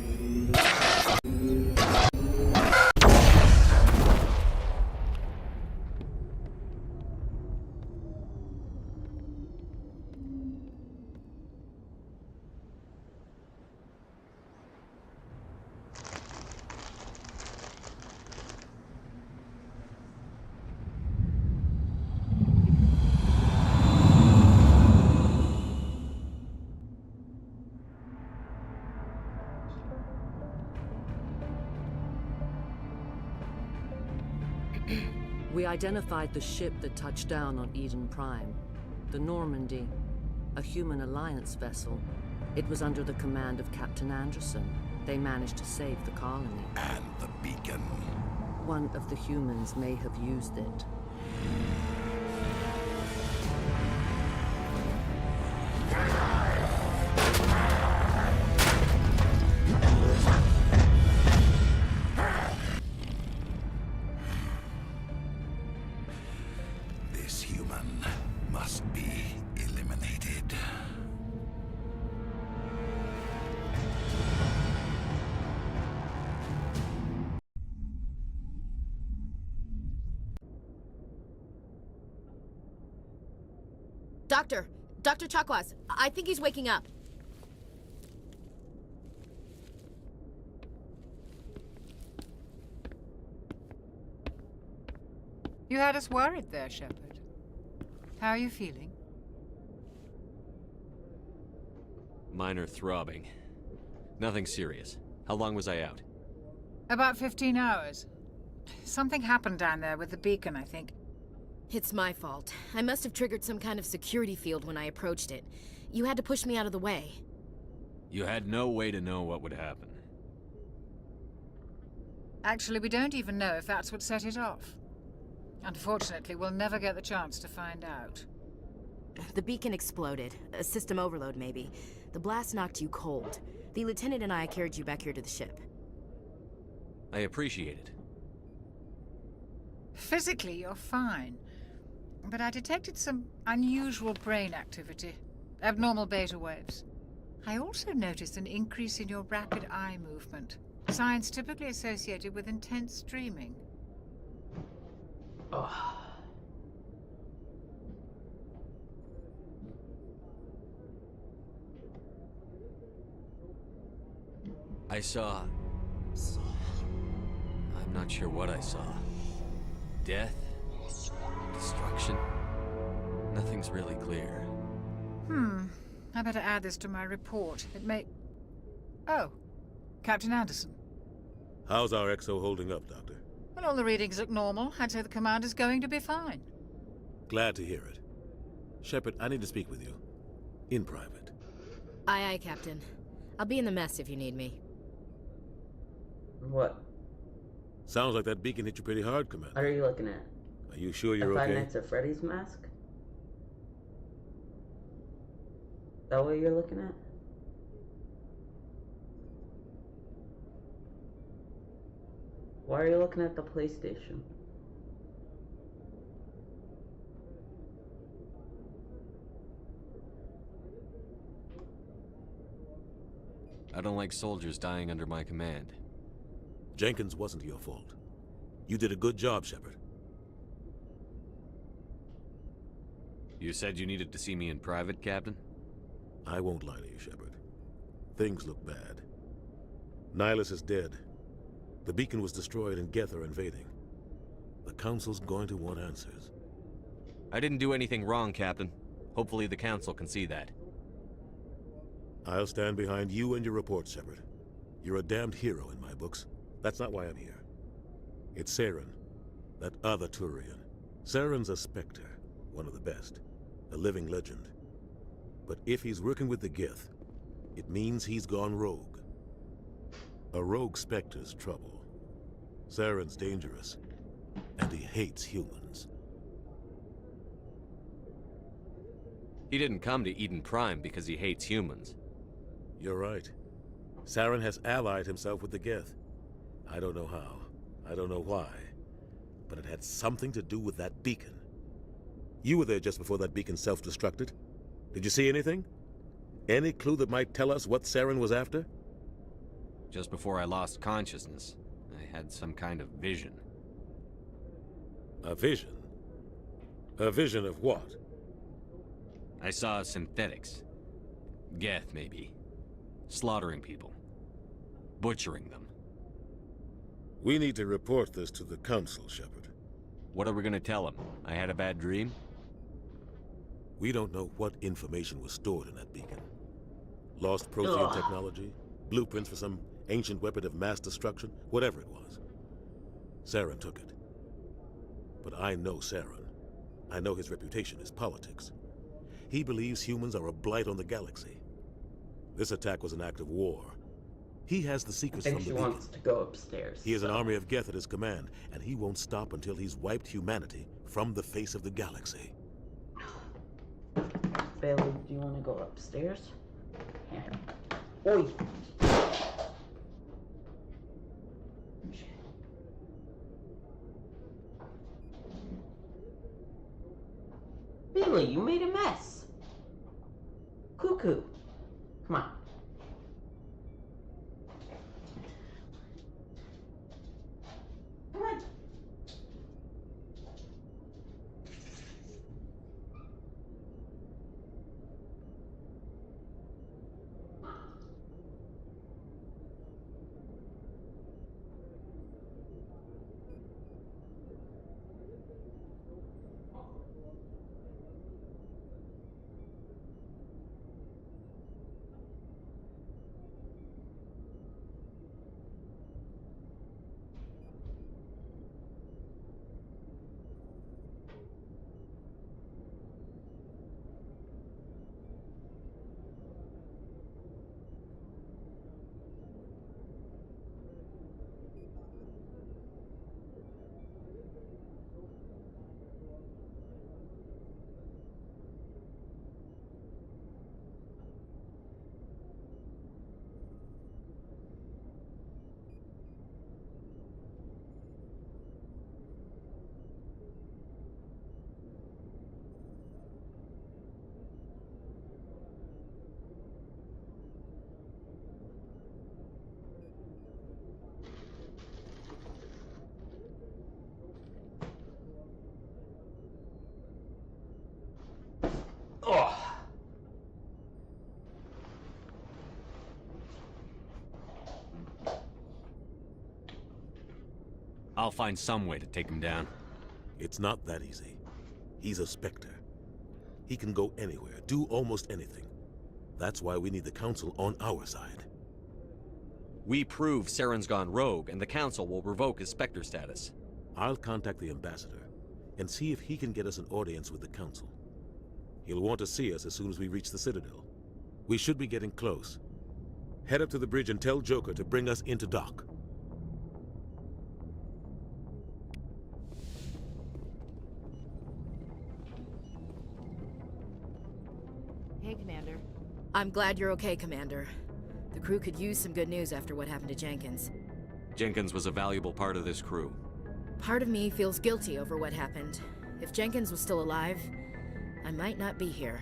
We identified the ship that touched down on Eden Prime. The Normandy, a human alliance vessel. It was under the command of Captain Anderson. They managed to save the colony. And the beacon. One of the humans may have used it. This human must be eliminated. Dr. Chakwas, I think he's waking up. You had us worried there, Shepard. How are you feeling? Minor throbbing. Nothing serious. How long was I out? About 15 hours. Something happened down there with the beacon, I think. It's my fault. I must have triggered some kind of security field when I approached it. You had to push me out of the way. You had no way to know what would happen. Actually, we don't even know if that's what set it off. Unfortunately, we'll never get the chance to find out. The beacon exploded. A system overload, maybe. The blast knocked you cold. The lieutenant and I carried you back here to the ship. I appreciate it. Physically, you're fine. But I detected some unusual brain activity. Abnormal beta waves. I also noticed an increase in your rapid eye movement. Signs typically associated with intense dreaming. Oh. I saw... I'm not sure what I saw. Death? Destruction? Nothing's really clear. I better add this to my report. It may... Oh. Captain Anderson. How's our XO holding up, Doctor? Well, all the readings look normal. I'd say the commander's going to be fine. Glad to hear it. Shepard, I need to speak with you. In private. Aye, Captain. I'll be in the mess if you need me. What? Sounds like that beacon hit you pretty hard, Commander. What are you looking at? Are you sure you're the Five okay? Nights at Freddy's mask? Is that what you're looking at? Why are you looking at the PlayStation? I don't like soldiers dying under my command. Jenkins wasn't your fault. You did a good job, Shepard. You said you needed to see me in private, Captain? I won't lie to you, Shepard. Things look bad. Nihilus is dead. The beacon was destroyed and Geth are invading. The Council's going to want answers. I didn't do anything wrong, Captain. Hopefully the Council can see that. I'll stand behind you and your report, Shepard. You're a damned hero in my books. That's not why I'm here. It's Saren, that other Turian. Saren's a Spectre, one of the best, a living legend. But if he's working with the Geth, it means he's gone rogue. A rogue Spectre's trouble. Saren's dangerous, and he hates humans. He didn't come to Eden Prime because he hates humans. You're right. Saren has allied himself with the Geth. I don't know how. I don't know why. But it had something to do with that beacon. You were there just before that beacon self-destructed. Did you see anything? Any clue that might tell us what Saren was after? Just before I lost consciousness, I had some kind of vision. A vision? A vision of what? I saw synthetics. Geth, maybe. Slaughtering people. Butchering them. We need to report this to the Council, Shepard. What are we gonna tell them? I had a bad dream? We don't know what information was stored in that beacon. Lost Prothean technology? Blueprints for some ancient weapon of mass destruction? Whatever it was. Saren took it. But I know Saren. I know his reputation is politics. He believes humans are a blight on the galaxy. This attack was an act of war. He has the secrets from the beacon. She wants to go upstairs. He has an army of Geth at his command, and he won't stop until he's wiped humanity from the face of the galaxy. Bailey, do you want to go upstairs? Yeah. Oi! Bailey, you made a mess. Cuckoo. Come on. Come on. Oh. I'll find some way to take him down. It's not that easy. He's a Spectre. He can go anywhere, do almost anything. That's why we need the Council on our side. We prove Saren's gone rogue, and the Council will revoke his Spectre status. I'll contact the Ambassador and see if he can get us an audience with the Council. He'll want to see us as soon as we reach the Citadel. We should be getting close. Head up to the bridge and tell Joker to bring us into dock. Hey, Commander. I'm glad you're okay, Commander. The crew could use some good news after what happened to Jenkins. Jenkins was a valuable part of this crew. Part of me feels guilty over what happened. If Jenkins was still alive, I might not be here.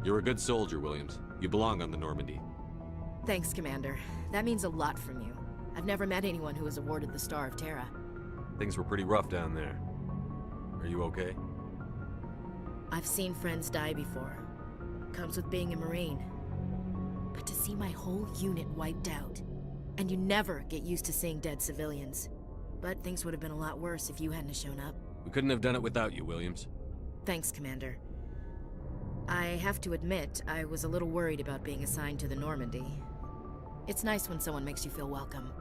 You're a good soldier, Williams. You belong on the Normandy. Thanks, Commander. That means a lot from you. I've never met anyone who was awarded the Star of Terra. Things were pretty rough down there. Are you okay? I've seen friends die before. Comes with being a Marine. But to see my whole unit wiped out, and you never get used to seeing dead civilians. But things would have been a lot worse if you hadn't shown up. We couldn't have done it without you, Williams. Thanks, Commander. I have to admit, I was a little worried about being assigned to the Normandy. It's nice when someone makes you feel welcome.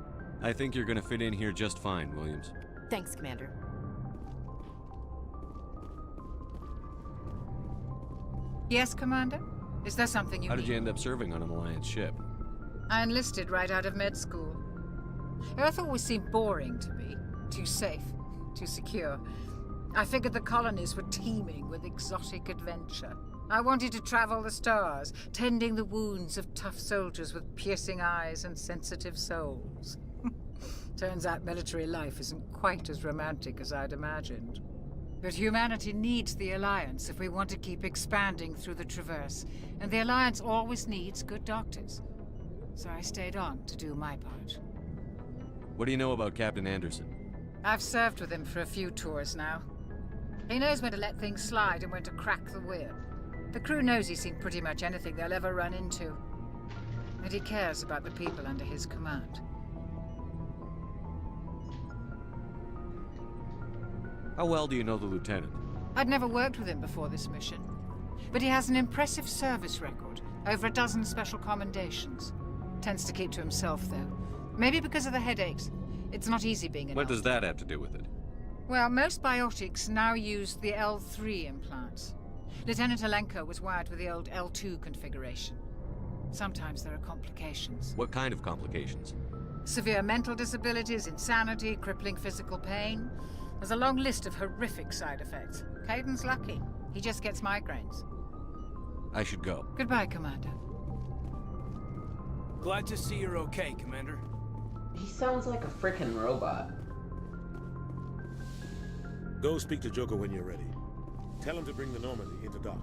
I think you're gonna fit in here just fine, Williams. Thanks, Commander. Yes, Commander? Is there something you How need? did you end up serving on an Alliance ship? I enlisted right out of med school. Earth always seemed boring to me. Too safe, too secure. I figured the colonies were teeming with exotic adventure. I wanted to travel the stars, tending the wounds of tough soldiers with piercing eyes and sensitive souls. Turns out military life isn't quite as romantic as I'd imagined. But humanity needs the Alliance if we want to keep expanding through the Traverse, and the Alliance always needs good doctors. So I stayed on to do my part. What do you know about Captain Anderson? I've served with him for a few tours now. He knows when to let things slide and when to crack the whip. The crew knows he's seen pretty much anything they'll ever run into. And he cares about the people under his command. How well do you know the Lieutenant? I'd never worked with him before this mission. But he has an impressive service record, over a dozen special commendations. Tends to keep to himself, though. Maybe because of the headaches. It's not easy being an What does that have to do with it? Well, most biotics now use the L3 implants. Lieutenant Alenko was wired with the old L2 configuration. Sometimes there are complications. What kind of complications? Severe mental disabilities, insanity, crippling physical pain. There's a long list of horrific side effects. Caden's lucky. He just gets migraines. I should go. Goodbye, Commander. Glad to see you're okay, Commander. He sounds like a freaking robot. Go speak to Joker when you're ready. Tell him to bring the Normandy into dock.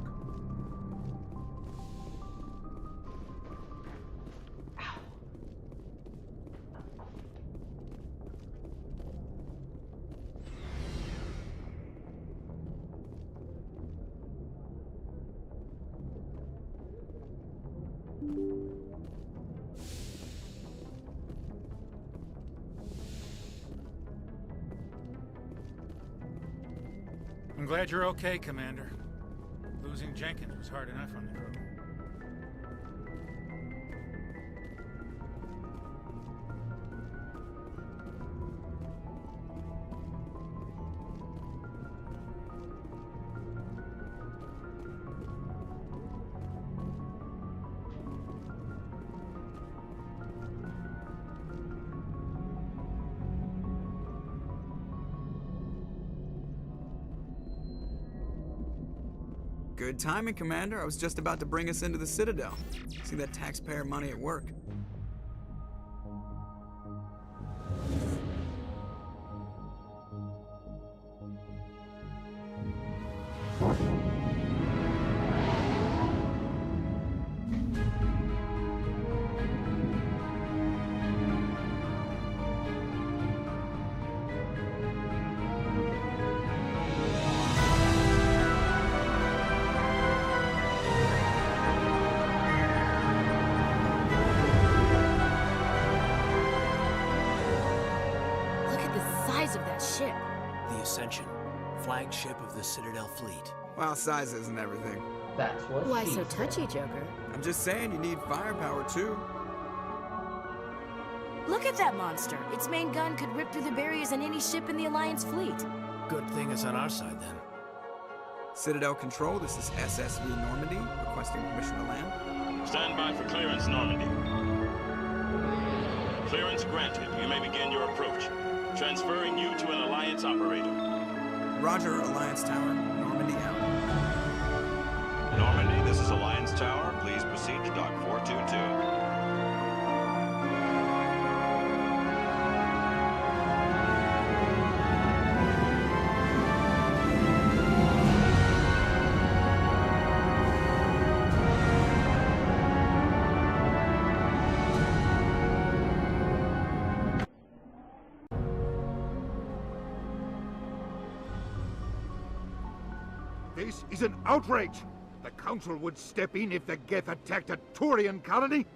I'm glad you're okay, Commander. Losing Jenkins was hard enough on the crew. Good timing, Commander. I was just about to bring us into the Citadel. See that taxpayer money at work. Flagship of the Citadel fleet. Well, size isn't everything. That's what Why so touchy, Joker? I'm just saying you need firepower, too. Look at that monster. Its main gun could rip through the barriers in any ship in the Alliance fleet. Good thing it's on our side, then. Citadel Control, this is SSV Normandy, requesting permission to land. Stand by for clearance, Normandy. Clearance granted. You may begin your approach. Transferring you to an Alliance operator. Roger, Alliance Tower. Normandy out. Normandy, this is Alliance Tower. Please proceed to Dock 422. This is an outrage! The Council would step in if the Geth attacked a Turian colony?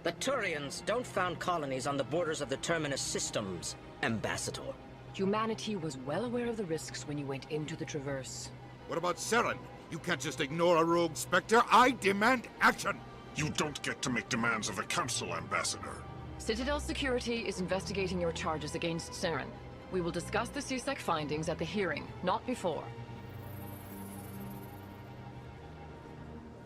The Turians don't found colonies on the borders of the Terminus systems, Ambassador. Humanity was well aware of the risks when you went into the Traverse. What about Saren? You can't just ignore a rogue Spectre. I demand action! You don't get to make demands of the Council, Ambassador. Citadel Security is investigating your charges against Saren. We will discuss the CSEC findings at the hearing, not before.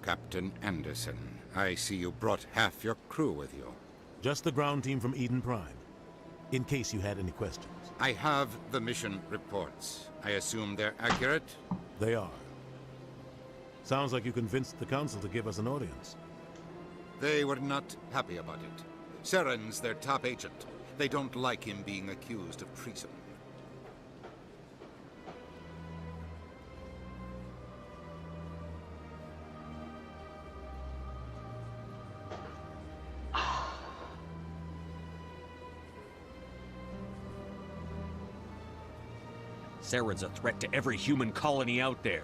Captain Anderson, I see you brought half your crew with you. Just the ground team from Eden Prime, in case you had any questions. I have the mission reports. I assume they're accurate? They are. Sounds like you convinced the Council to give us an audience. They were not happy about it. Saren's their top agent. They don't like him being accused of treason. Saren's a threat to every human colony out there.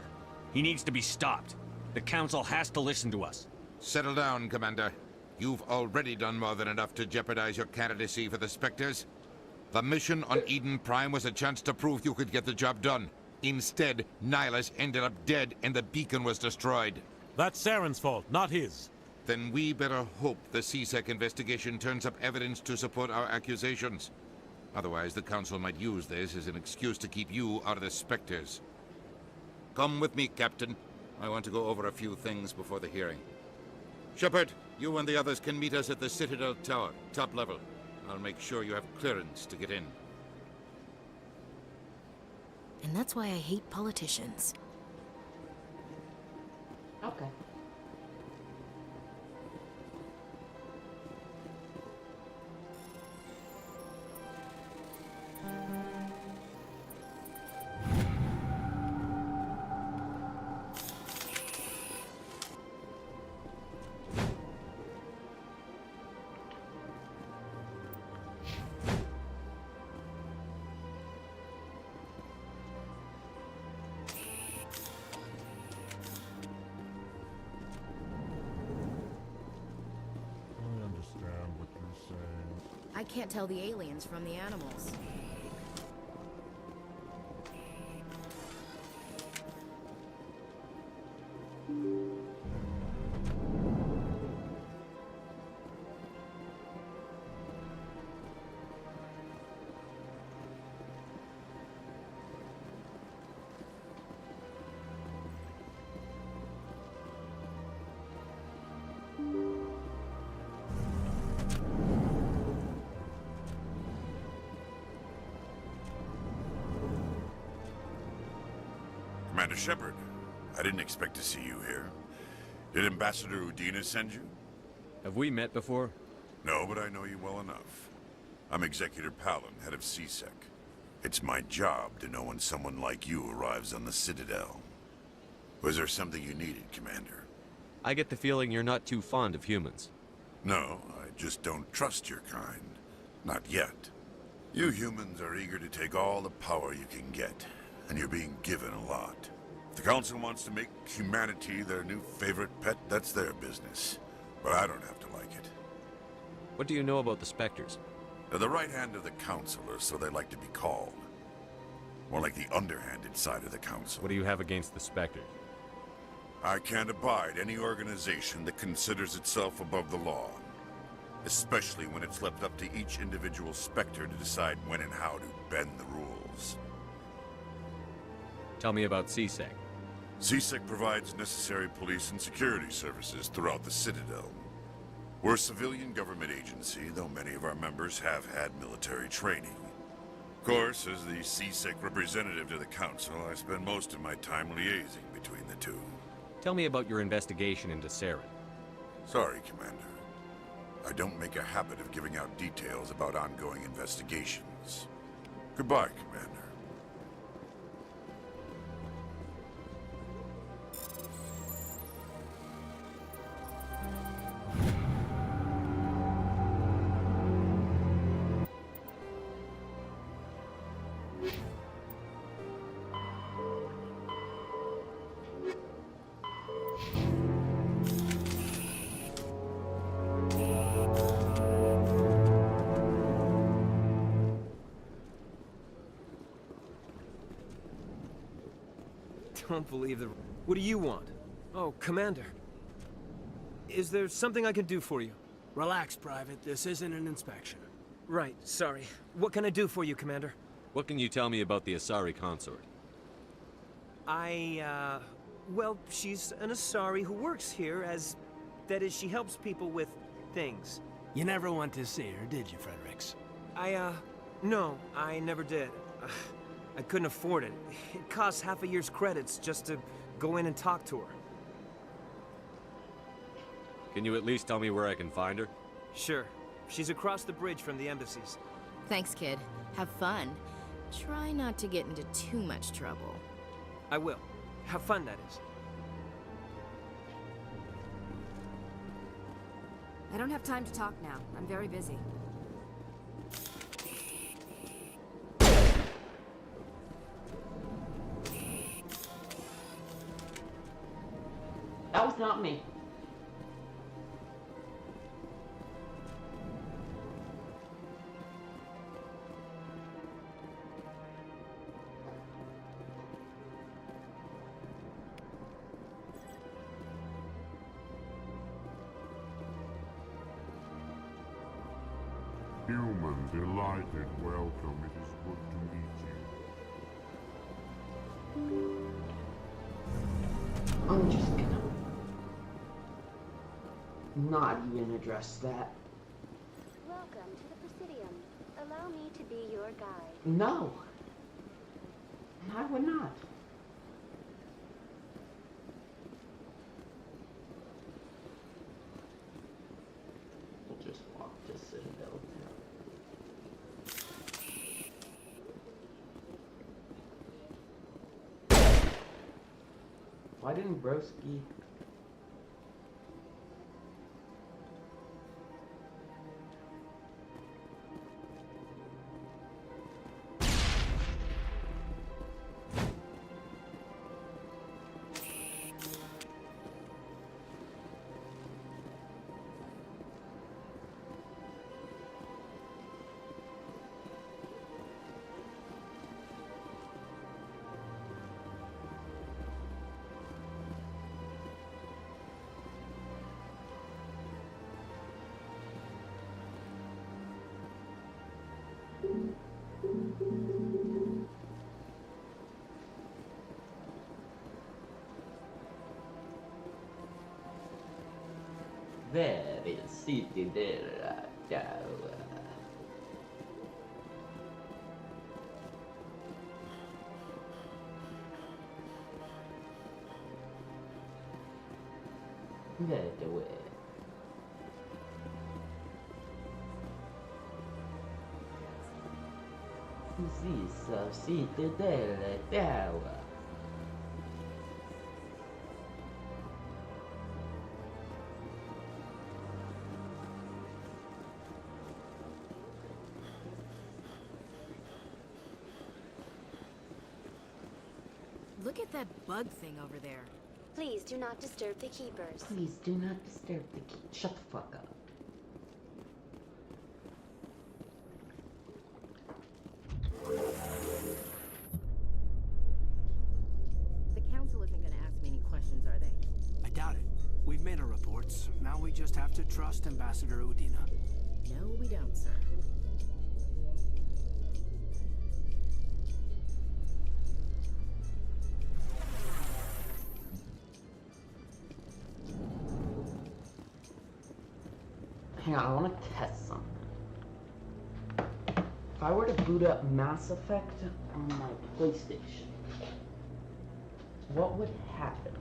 He needs to be stopped. The Council has to listen to us. Settle down, Commander. You've already done more than enough to jeopardize your candidacy for the Spectres. The mission on Eden Prime was a chance to prove you could get the job done. Instead, Nihilus ended up dead and the beacon was destroyed. That's Saren's fault, not his. Then we better hope the CSEC investigation turns up evidence to support our accusations. Otherwise, the Council might use this as an excuse to keep you out of the Spectres. Come with me, Captain. I want to go over a few things before the hearing. Shepard, you and the others can meet us at the Citadel Tower, top level. I'll make sure you have clearance to get in. And that's why I hate politicians. Okay. I can't tell the aliens from the animals. Commander Shepard, I didn't expect to see you here. Did Ambassador Udina send you? Have we met before? No, but I know you well enough. I'm Executor Palin, head of CSEC. It's my job to know when someone like you arrives on the Citadel. Was there something you needed, Commander? I get the feeling you're not too fond of humans. No, I just don't trust your kind. Not yet. You humans are eager to take all the power you can get, and you're being given a lot. If the Council wants to make humanity their new favorite pet, that's their business. But I don't have to like it. What do you know about the Spectres? They're the right hand of the Council, or so they like to be called. More like the underhanded side of the Council. What do you have against the Spectres? I can't abide any organization that considers itself above the law. Especially when it's left up to each individual Spectre to decide when and how to bend the rules. Tell me about CSEC. CSEC provides necessary police and security services throughout the Citadel. We're a civilian government agency, though many of our members have had military training. Of course, as the CSEC representative to the Council, I spend most of my time liaising between the two. Tell me about your investigation into Saren. Sorry, Commander. I don't make a habit of giving out details about ongoing investigations. Goodbye, Commander. Don't believe the... What do you want? Oh, Commander. Is there something I can do for you? Relax, Private. This isn't an inspection. Right, sorry. What can I do for you, Commander? What can you tell me about the Asari consort? Well, she's an Asari who works here as... That is, she helps people with things. You never went to see her, did you, Fredericks? No, I never did. I couldn't afford it. It costs half a year's credits just to go in and talk to her. Can you at least tell me where I can find her? Sure. She's across the bridge from the embassies. Thanks, kid. Have fun. Try not to get into too much trouble. I will. Have fun, that is. I don't have time to talk now. I'm very busy. That was not me. Human delighted, welcome. It is good to meet you. I'm just gonna not even address that. Welcome to the Presidium. Allow me to be your guide. No. I would not. We'll just walk to Citadel now. Why didn't Broski... Where is Citadel Tower? That way. This of Citadel Tower. Look at that bug thing over there. Please do not disturb the keepers. Please do not disturb the key. Shut the fuck up. The council isn't going to ask me any questions, are they? I doubt it. We've made our reports. Now we just have to trust Ambassador Udina. No, we don't, sir. Hang on, I want to test something. If I were to boot up Mass Effect on my PlayStation, what would happen?